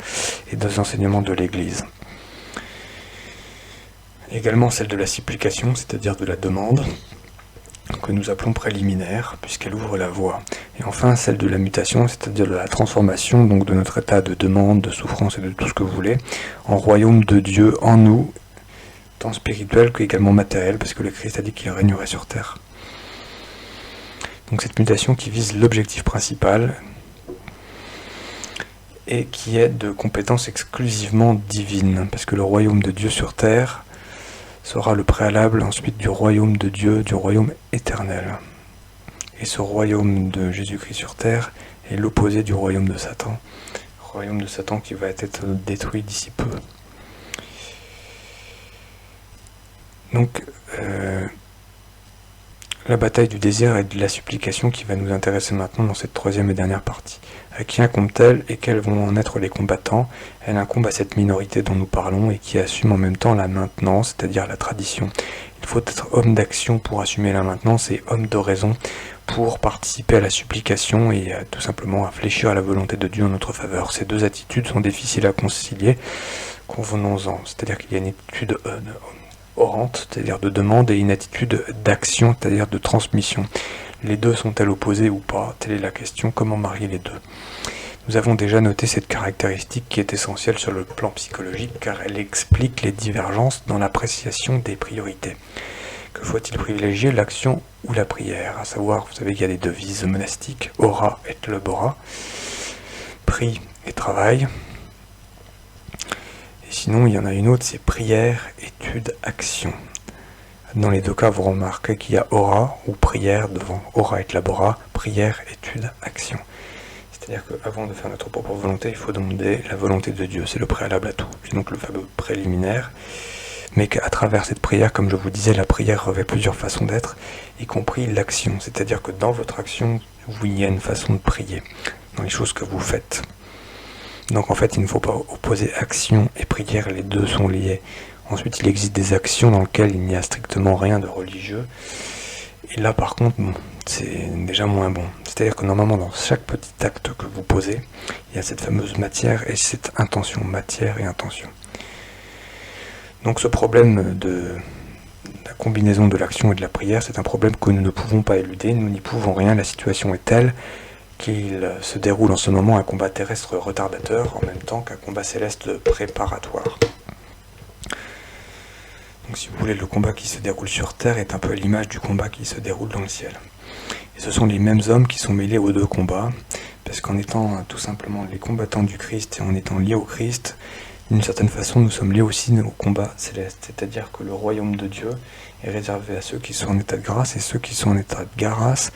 et des enseignements de l'Église. Également celle de la supplication, c'est-à-dire de la demande, que nous appelons préliminaire, puisqu'elle ouvre la voie. Et enfin, celle de la mutation, c'est-à-dire de la transformation donc de notre état de demande, de souffrance et de tout ce que vous voulez, en royaume de Dieu en nous, tant spirituel qu'également matériel, parce que le Christ a dit qu'il régnerait sur terre. Donc cette mutation qui vise l'objectif principal, et qui est de compétences exclusivement divines, parce que le royaume de Dieu sur terre sera le préalable ensuite du royaume de Dieu, du royaume éternel. Et ce royaume de Jésus-Christ sur terre est l'opposé du royaume de Satan qui va être détruit d'ici peu. Donc, la bataille du désir et de la supplication qui va nous intéresser maintenant dans cette 3e et dernière partie. À qui incombe-t-elle et quels vont en être les combattants? Elle incombe à cette minorité dont nous parlons et qui assume en même temps la maintenance, c'est-à-dire la tradition. Il faut être homme d'action pour assumer la maintenance et homme de raison pour participer à la supplication et tout simplement à fléchir à la volonté de Dieu en notre faveur. Ces 2 attitudes sont difficiles à concilier, convenons-en. C'est-à-dire qu'il y a une attitude orante, c'est-à-dire de demande, et une attitude d'action, c'est-à-dire de transmission. Les deux sont-elles opposées ou pas? Telle est la question. Comment marier les deux? Nous avons déjà noté cette caractéristique qui est essentielle sur le plan psychologique car elle explique les divergences dans l'appréciation des priorités. Que faut-il privilégier, l'action ou la prière? À savoir, vous savez qu'il y a des devises monastiques, ora et labora, prie et travail. Et sinon, il y en a une autre, c'est prière, étude, action. Dans les deux cas, vous remarquez qu'il y a ora ou prière devant ora et labora, prière, étude, action. C'est-à-dire qu'avant de faire notre propre volonté, il faut demander la volonté de Dieu. C'est le préalable à tout. C'est donc le fameux préliminaire. Mais qu'à travers cette prière, comme je vous disais, la prière revêt plusieurs façons d'être, y compris l'action. C'est-à-dire que dans votre action, il y a une façon de prier, dans les choses que vous faites. Donc en fait, il ne faut pas opposer action et prière, les deux sont liés. Ensuite, il existe des actions dans lesquelles il n'y a strictement rien de religieux. Et là, par contre, bon, c'est déjà moins bon. C'est-à-dire que normalement, dans chaque petit acte que vous posez, il y a cette fameuse matière et cette intention, matière et intention. Donc ce problème de la combinaison de l'action et de la prière, c'est un problème que nous ne pouvons pas éluder, nous n'y pouvons rien, la situation est telle qu'il se déroule en ce moment un combat terrestre retardateur en même temps qu'un combat céleste préparatoire. Donc si vous voulez, le combat qui se déroule sur Terre est un peu l'image du combat qui se déroule dans le ciel. Et ce sont les mêmes hommes qui sont mêlés aux deux combats, parce qu'en étant tout simplement les combattants du Christ et en étant liés au Christ, d'une certaine façon nous sommes liés aussi au combat céleste, c'est-à-dire que le royaume de Dieu est réservé à ceux qui sont en état de grâce, et ceux qui sont en état de grâce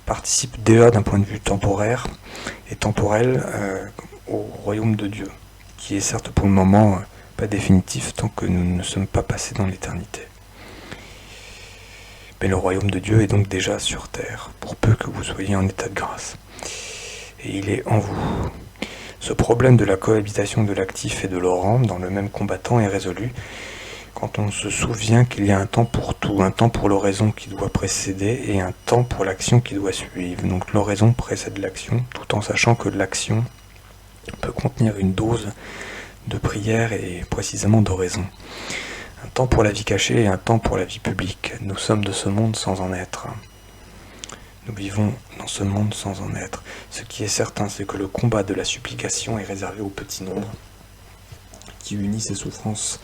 participent déjà d'un point de vue temporaire et temporel au royaume de Dieu, qui est certes pour le moment pas définitif tant que nous ne sommes pas passés dans l'éternité. Mais le royaume de Dieu est donc déjà sur terre, pour peu que vous soyez en état de grâce. Et il est en vous. Ce problème de la cohabitation de l'actif et de l'orant dans le même combattant est résolu quand on se souvient qu'il y a un temps pour tout, un temps pour l'oraison qui doit précéder et un temps pour l'action qui doit suivre. Donc l'oraison précède l'action, tout en sachant que l'action peut contenir une dose de prière et précisément d'oraison. Un temps pour la vie cachée et un temps pour la vie publique. Nous sommes de ce monde sans en être. Nous vivons dans ce monde sans en être. Ce qui est certain, c'est que le combat de la supplication est réservé au petit nombre qui unit ses souffrances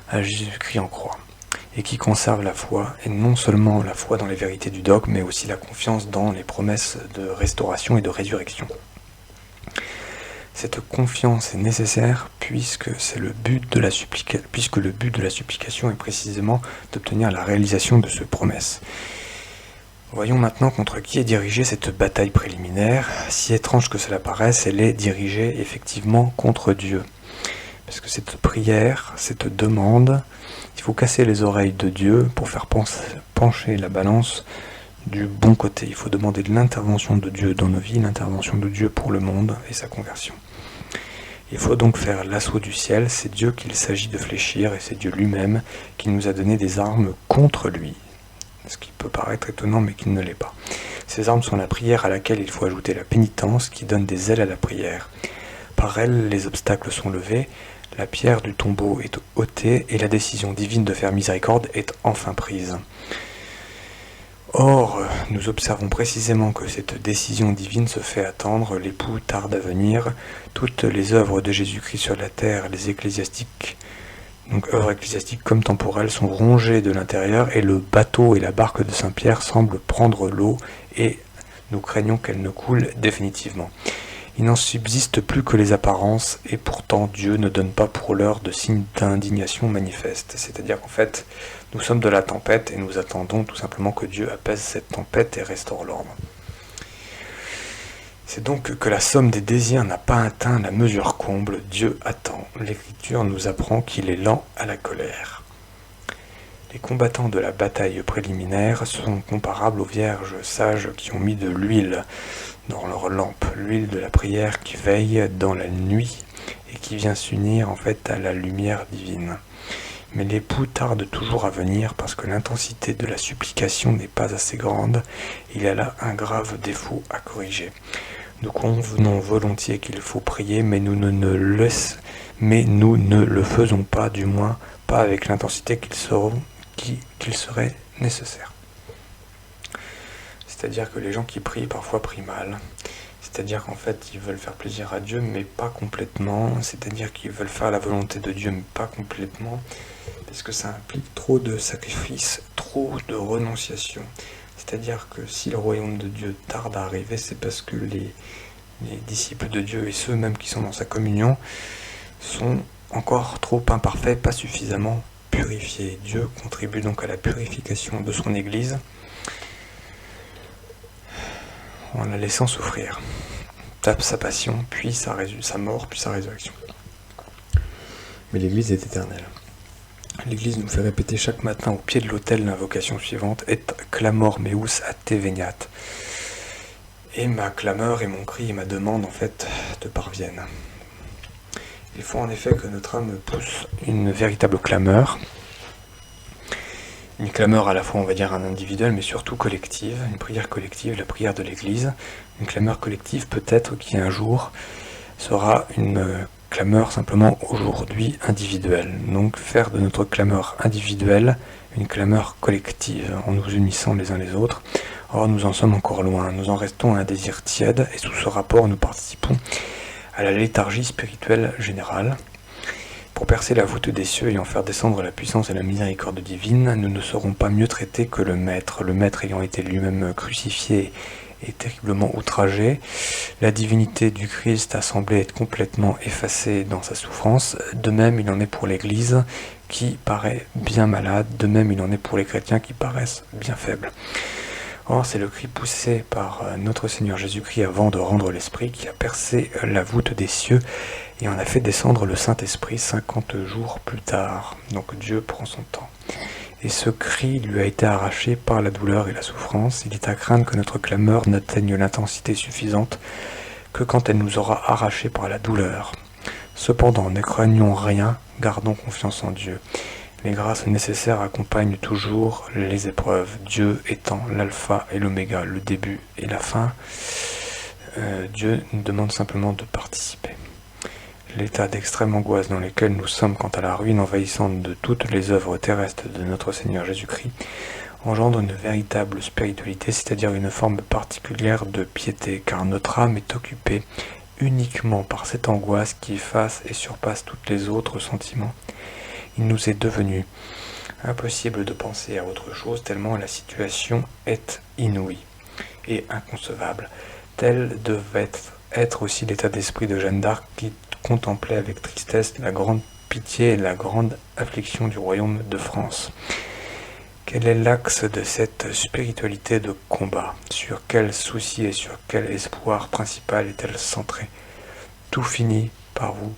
à Jésus-Christ en croix et qui conserve la foi, et non seulement la foi dans les vérités du dogme, mais aussi la confiance dans les promesses de restauration et de résurrection. Cette confiance est nécessaire puisque le but de la supplication est précisément d'obtenir la réalisation de ces promesses. Voyons maintenant contre qui est dirigée cette bataille préliminaire. Si étrange que cela paraisse, elle est dirigée effectivement contre Dieu. Parce que cette prière, cette demande, il faut casser les oreilles de Dieu pour faire pencher la balance du bon côté. Il faut demander de l'intervention de Dieu dans nos vies, l'intervention de Dieu pour le monde et sa conversion. Il faut donc faire l'assaut du ciel, c'est Dieu qu'il s'agit de fléchir et c'est Dieu lui-même qui nous a donné des armes contre lui. Ce qui peut paraître étonnant mais qui ne l'est pas. Ces armes sont la prière à laquelle il faut ajouter la pénitence qui donne des ailes à la prière. Par elle, les obstacles sont levés, la pierre du tombeau est ôtée et la décision divine de faire miséricorde est enfin prise. Or, nous observons précisément que cette décision divine se fait attendre, l'époux tarde à venir, toutes les œuvres de Jésus-Christ sur la terre, les ecclésiastiques, donc œuvres ecclésiastiques comme temporelles, sont rongées de l'intérieur et le bateau et la barque de Saint-Pierre semblent prendre l'eau et nous craignons qu'elle ne coule définitivement. Il n'en subsiste plus que les apparences et pourtant Dieu ne donne pas pour l'heure de signes d'indignation manifeste. C'est-à-dire qu'en fait, nous sommes de la tempête et nous attendons tout simplement que Dieu apaise cette tempête et restaure l'ordre. C'est donc que la somme des désirs n'a pas atteint la mesure comble, Dieu attend. L'Écriture nous apprend qu'il est lent à la colère. Les combattants de la bataille préliminaire sont comparables aux vierges sages qui ont mis de l'huile dans leur lampe, l'huile de la prière qui veille dans la nuit et qui vient s'unir en fait à la lumière divine. Mais l'époux tarde toujours à venir parce que l'intensité de la supplication n'est pas assez grande, il y a là un grave défaut à corriger. Nous convenons volontiers qu'il faut prier, mais nous ne mais nous ne le faisons pas, du moins pas avec l'intensité qu'il serait nécessaire. C'est-à-dire que les gens qui prient parfois prient mal. C'est-à-dire qu'en fait, ils veulent faire plaisir à Dieu, mais pas complètement. C'est-à-dire qu'ils veulent faire la volonté de Dieu, mais pas complètement. Parce que ça implique trop de sacrifices, trop de renonciation. C'est-à-dire que si le royaume de Dieu tarde à arriver, c'est parce que les disciples de Dieu et ceux même qui sont dans sa communion sont encore trop imparfaits, pas suffisamment purifiés. Dieu contribue donc à la purification de son Église en la laissant souffrir. Sa passion, puis sa mort, puis sa résurrection. Mais l'Église est éternelle. L'Église nous fait répéter chaque matin au pied de l'autel l'invocation suivante, et clamor meus a te veniat. Et ma clameur et mon cri et ma demande en fait te parviennent. Il faut en effet que notre âme pousse une véritable clameur. Une clameur à la fois, on va dire, individuelle, mais surtout collective, une prière collective, la prière de l'Église. Une clameur collective peut-être qui un jour sera une clameur simplement aujourd'hui individuelle. Donc faire de notre clameur individuelle une clameur collective, en nous unissant les uns les autres. Or nous en sommes encore loin, nous en restons à un désir tiède, et sous ce rapport nous participons à la léthargie spirituelle générale. Pour percer la voûte des cieux et en faire descendre la puissance et la miséricorde divine, nous ne serons pas mieux traités que le Maître ayant été lui-même crucifié et terriblement outragé. La divinité du Christ a semblé être complètement effacée dans sa souffrance. De même, il en est pour l'Église qui paraît bien malade. De même, il en est pour les chrétiens qui paraissent bien faibles. Or, c'est le cri poussé par notre Seigneur Jésus-Christ avant de rendre l'Esprit qui a percé la voûte des cieux et en a fait descendre le Saint-Esprit 50 jours plus tard. Donc Dieu prend son temps. Et ce cri lui a été arraché par la douleur et la souffrance. Il est à craindre que notre clameur n'atteigne l'intensité suffisante que quand elle nous aura arrachés par la douleur. Cependant, ne craignons rien, gardons confiance en Dieu. Les grâces nécessaires accompagnent toujours les épreuves, Dieu étant l'alpha et l'oméga, le début et la fin. Dieu nous demande simplement de participer. L'état d'extrême angoisse dans lequel nous sommes quant à la ruine envahissante de toutes les œuvres terrestres de notre Seigneur Jésus-Christ engendre une véritable spiritualité, c'est-à-dire une forme particulière de piété, car notre âme est occupée uniquement par cette angoisse qui efface et surpasse tous les autres sentiments. Il nous est devenu impossible de penser à autre chose tellement la situation est inouïe et inconcevable. Tel devait être aussi l'état d'esprit de Jeanne d'Arc qui contemplait avec tristesse la grande pitié et la grande affliction du royaume de France. Quel est l'axe de cette spiritualité de combat? Sur quel souci et sur quel espoir principal est-elle centrée? Tout finit par vous.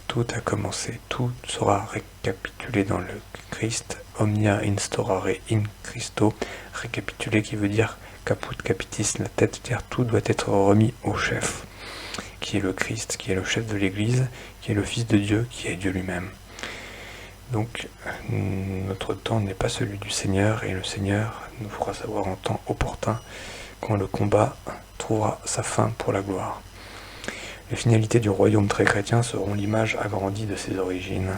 Tout a commencé, tout sera récapitulé dans le Christ, omnia instaurare in Christo, récapitulé qui veut dire caput capitis, la tête, c'est-à-dire tout doit être remis au chef, qui est le Christ, qui est le chef de l'Église, qui est le Fils de Dieu, qui est Dieu lui-même. Donc notre temps n'est pas celui du Seigneur, et le Seigneur nous fera savoir en temps opportun quand le combat trouvera sa fin pour la gloire. Les finalités du royaume très chrétien seront l'image agrandie de ses origines.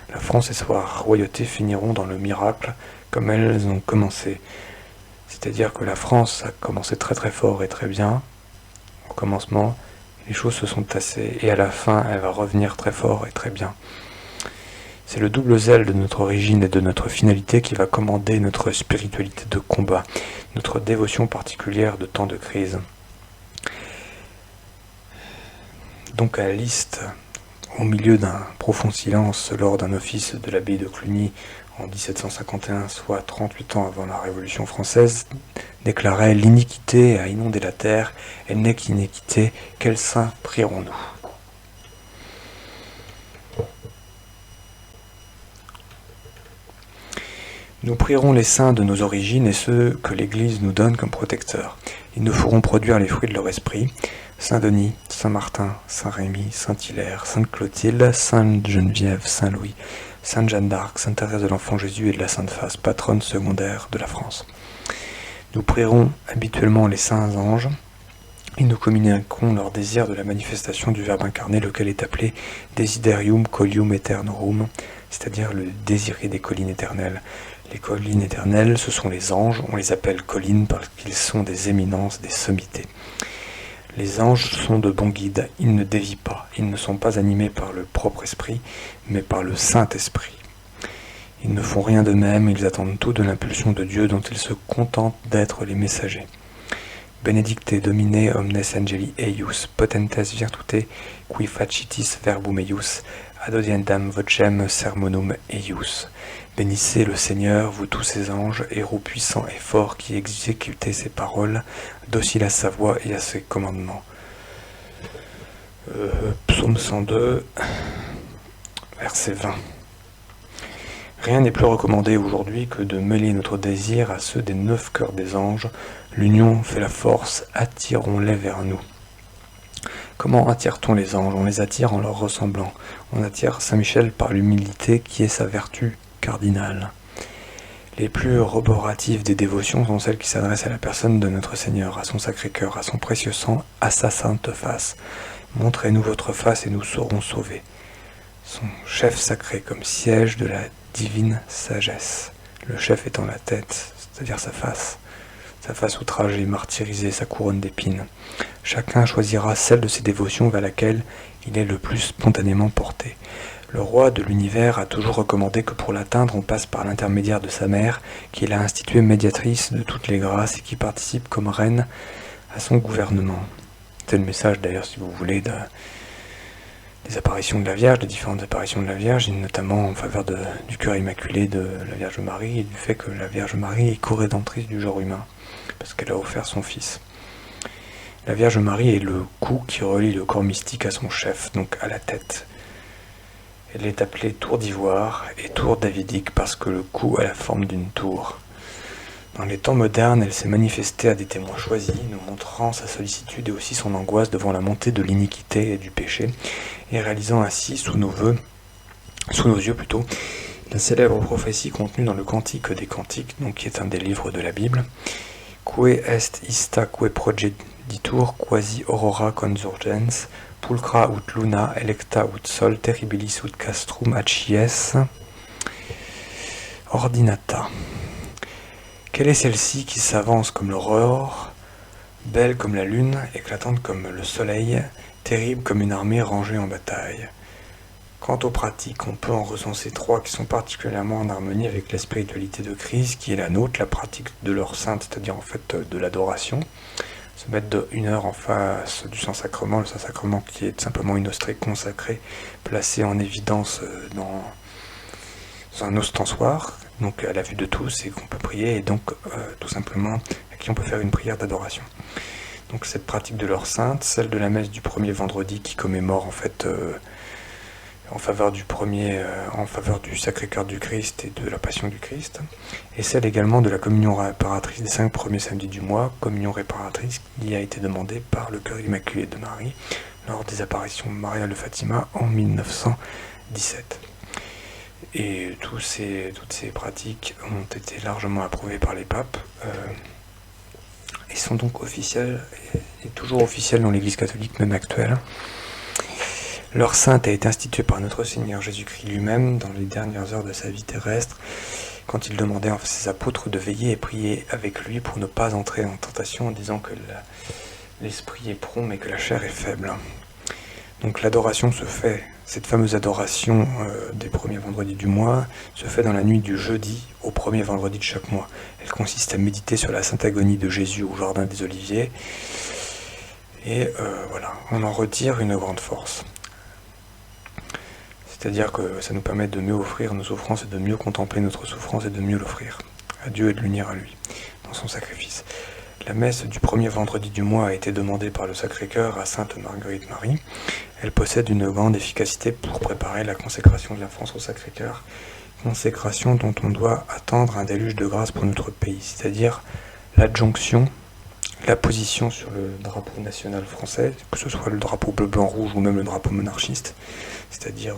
La France et sa royauté finiront dans le miracle comme elles ont commencé. C'est-à-dire que la France a commencé très très fort et très bien. Au commencement, les choses se sont tassées et à la fin, elle va revenir très fort et très bien. C'est le double zèle de notre origine et de notre finalité qui va commander notre spiritualité de combat, notre dévotion particulière de temps de crise. Donc à Liste, au milieu d'un profond silence lors d'un office de l'abbaye de Cluny en 1751, soit 38 ans avant la Révolution française, déclarait « L'iniquité a inondé la terre, elle n'est qu'iniquité, quels saints prierons-nous » Nous prierons les saints de nos origines et ceux que l'Église nous donne comme protecteurs. Ils nous feront produire les fruits de leur esprit. Saint-Denis, Saint-Martin, Saint-Rémy, Saint-Hilaire, Sainte-Clotilde, Sainte-Geneviève, Saint-Louis, Sainte Jeanne d'Arc, Sainte Thérèse de l'Enfant Jésus et de la Sainte Face, patronne secondaire de la France. Nous prierons habituellement les saints anges, Ils nous communiqueront leur désir de la manifestation du Verbe incarné, lequel est appelé Desiderium Colium Aeternorum, c'est-à-dire le désiré des collines éternelles. Les collines éternelles, ce sont les anges, on les appelle collines parce qu'ils sont des éminences, des sommités. Les anges sont de bons guides, ils ne dévient pas, ils ne sont pas animés par le propre esprit, mais par le Saint-Esprit. Ils ne font rien d'eux-mêmes, ils attendent tout de l'impulsion de Dieu dont ils se contentent d'être les messagers. Benedicte Domine omnes angeli eius, potentes virtute, qui facitis verbum eius, ad audiendam vocem sermonum eius. Bénissez le Seigneur, vous tous ses anges, héros puissants et forts qui exécutez ses paroles, dociles à sa voix et à ses commandements. Psaume 102, verset 20. Rien n'est plus recommandé aujourd'hui que de mêler notre désir à ceux des 9 cœurs des anges. L'union fait la force, attirons-les vers nous. Comment attire-t-on les anges? On les attire en leur ressemblant. On attire Saint Michel par l'humilité qui est sa vertu cardinale. Les plus roboratives des dévotions sont celles qui s'adressent à la personne de notre Seigneur, à son Sacré-Cœur, à son précieux sang, à sa sainte face. Montrez-nous votre face et nous serons sauvés. Son chef sacré comme siège de la divine sagesse. Le chef étant la tête, c'est-à-dire sa face outragée, martyrisée, sa couronne d'épines. Chacun choisira celle de ses dévotions vers laquelle il est le plus spontanément porté. Le roi de l'univers a toujours recommandé que pour l'atteindre, on passe par l'intermédiaire de sa mère, qu'il a instituée médiatrice de toutes les grâces et qui participe comme reine à son gouvernement. C'est le message d'ailleurs, si vous voulez, des apparitions de la Vierge, des différentes apparitions de la Vierge, et notamment en faveur du cœur immaculé de la Vierge Marie et du fait que la Vierge Marie est co-rédemptrice du genre humain, parce qu'elle a offert son Fils. La Vierge Marie est le cou qui relie le corps mystique à son chef, donc à la tête. Elle est appelée tour d'ivoire et tour davidique parce que le cou a la forme d'une tour. Dans les temps modernes, elle s'est manifestée à des témoins choisis, nous montrant sa sollicitude et aussi son angoisse devant la montée de l'iniquité et du péché, et réalisant ainsi sous nos yeux, la célèbre prophétie contenue dans le Cantique des Cantiques, donc qui est un des livres de la Bible. Que est ista que progeditur quasi aurora consurgens, pulcra ut luna electa ut sol terribilis ut castrum acies ordinata. Quelle est celle-ci qui s'avance comme l'aurore, belle comme la lune, éclatante comme le soleil, terrible comme une armée rangée en bataille? Quant aux pratiques, on peut en recenser 3 qui sont particulièrement en harmonie avec la spiritualité de Christ, qui est la nôtre, la pratique de l'heure sainte, c'est-à-dire en fait de l'adoration, se mettre de 1 heure en face du Saint-Sacrement, le Saint-Sacrement qui est simplement une hostie consacrée, placée en évidence dans un ostensoir, donc à la vue de tous, et qu'on peut prier, et donc tout simplement à qui on peut faire une prière d'adoration. Donc cette pratique de l'heure sainte, celle de la messe du premier vendredi qui commémore en fait en faveur du Sacré-Cœur du Christ et de la Passion du Christ, et celle également de la communion réparatrice des 5 premiers samedis du mois, communion réparatrice qui a été demandée par le Cœur immaculé de Marie lors des apparitions mariales de Fatima en 1917. Et toutes ces pratiques ont été largement approuvées par les papes et sont donc officielles et toujours officielles dans l'Église catholique même actuelle. L'heure sainte a été instituée par notre Seigneur Jésus-Christ lui-même dans les dernières heures de sa vie terrestre, quand il demandait à ses apôtres de veiller et prier avec lui pour ne pas entrer en tentation en disant que l'esprit est prompt mais que la chair est faible. Donc l'adoration se fait, cette fameuse adoration des premiers vendredis du mois, se fait dans la nuit du jeudi au premier vendredi de chaque mois. Elle consiste à méditer sur la Sainte Agonie de Jésus au Jardin des Oliviers, et voilà, on en retire une grande force. C'est-à-dire que ça nous permet de mieux offrir nos souffrances et de mieux contempler notre souffrance et de mieux l'offrir à Dieu et de l'unir à lui dans son sacrifice. La messe du premier vendredi du mois a été demandée par le Sacré-Cœur à Sainte Marguerite Marie. Elle possède une grande efficacité pour préparer la consécration de l'enfance au Sacré-Cœur, consécration dont on doit attendre un déluge de grâce pour notre pays, c'est-à-dire l'adjonction, la position sur le drapeau national français, que ce soit le drapeau bleu-blanc-rouge ou même le drapeau monarchiste, c'est-à-dire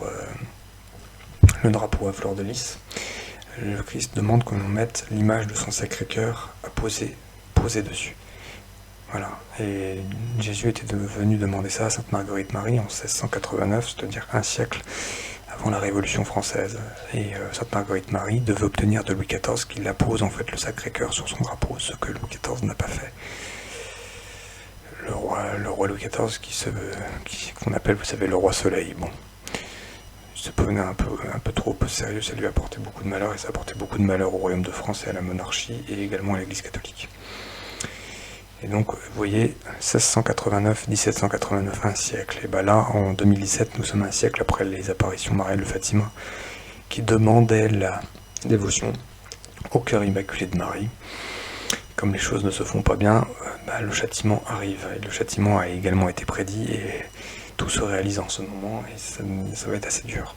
le drapeau à fleur de lys. Le Christ demande que l'on mette l'image de son Sacré-Cœur à poser dessus. Voilà. Et Jésus était venu demander ça à Sainte Marguerite Marie en 1689, c'est-à-dire un siècle avant la Révolution française. Et Sainte Marguerite Marie devait obtenir de Louis XIV qu'il appose en fait le Sacré-Cœur sur son drapeau, ce que Louis XIV n'a pas fait. Le roi Louis XIV qu'on appelle, vous savez, le roi Soleil. Bon, il se prenait un peu trop au sérieux, ça lui a apporté beaucoup de malheur, et ça a apporté beaucoup de malheur au royaume de France et à la monarchie, et également à l'Église catholique. Et donc, vous voyez, 1689, 1789, un siècle. Et bien là, en 2017, nous sommes un siècle après les apparitions mariales de Fatima, qui demandaient la dévotion au cœur immaculé de Marie. Comme les choses ne se font pas bien, le châtiment arrive. Et le châtiment a également été prédit, et tout se réalise en ce moment, et ça va être assez dur.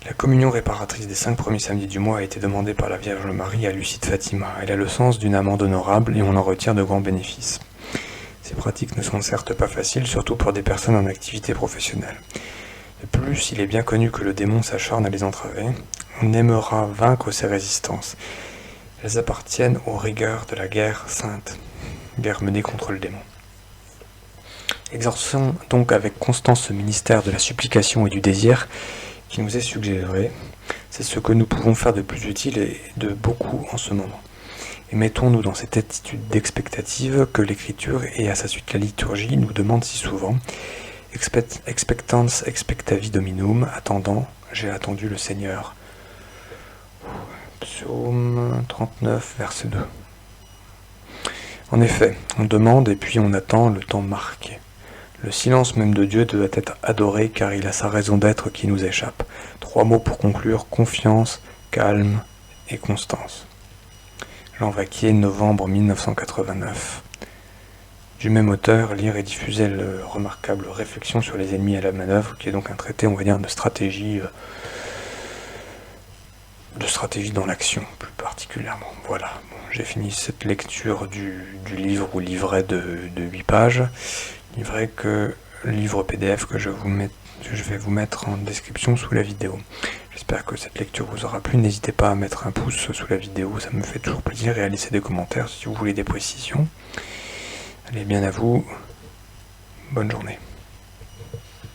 La communion réparatrice des 5 premiers samedis du mois a été demandée par la Vierge Marie à Lucie de Fatima. Elle a le sens d'une amende honorable et on en retire de grands bénéfices. Ces pratiques ne sont certes pas faciles, surtout pour des personnes en activité professionnelle. De plus, il est bien connu que le démon s'acharne à les entraver. On aimera vaincre ces résistances. Elles appartiennent aux rigueurs de la guerre sainte, guerre menée contre le démon. Exerçons donc avec constance ce ministère de la supplication et du désir qui nous est suggéré. C'est ce que nous pouvons faire de plus utile et de beaucoup en ce moment. Et mettons-nous dans cette attitude d'expectative que l'Écriture et à sa suite la liturgie nous demandent si souvent. Expectans expectavi Dominum, attendant, j'ai attendu le Seigneur. Psaume 39, verset 2. En effet, on demande et puis on attend le temps marqué. Le silence même de Dieu doit être adoré car il a sa raison d'être qui nous échappe. 3 mots pour conclure, confiance, calme et constance. Jean Vacquier, novembre 1989. Du même auteur, lire et diffuser le remarquable Réflexion sur les ennemis à la manœuvre, qui est donc un traité, on va dire, de stratégie dans l'action, plus particulièrement. Voilà, bon, j'ai fini cette lecture du livre ou livret de 8 pages. Livre PDF que je vais vous mettre en description sous la vidéo. J'espère que cette lecture vous aura plu. N'hésitez pas à mettre un pouce sous la vidéo, ça me fait toujours plaisir, et à laisser des commentaires si vous voulez des précisions. Allez, bien à vous, bonne journée.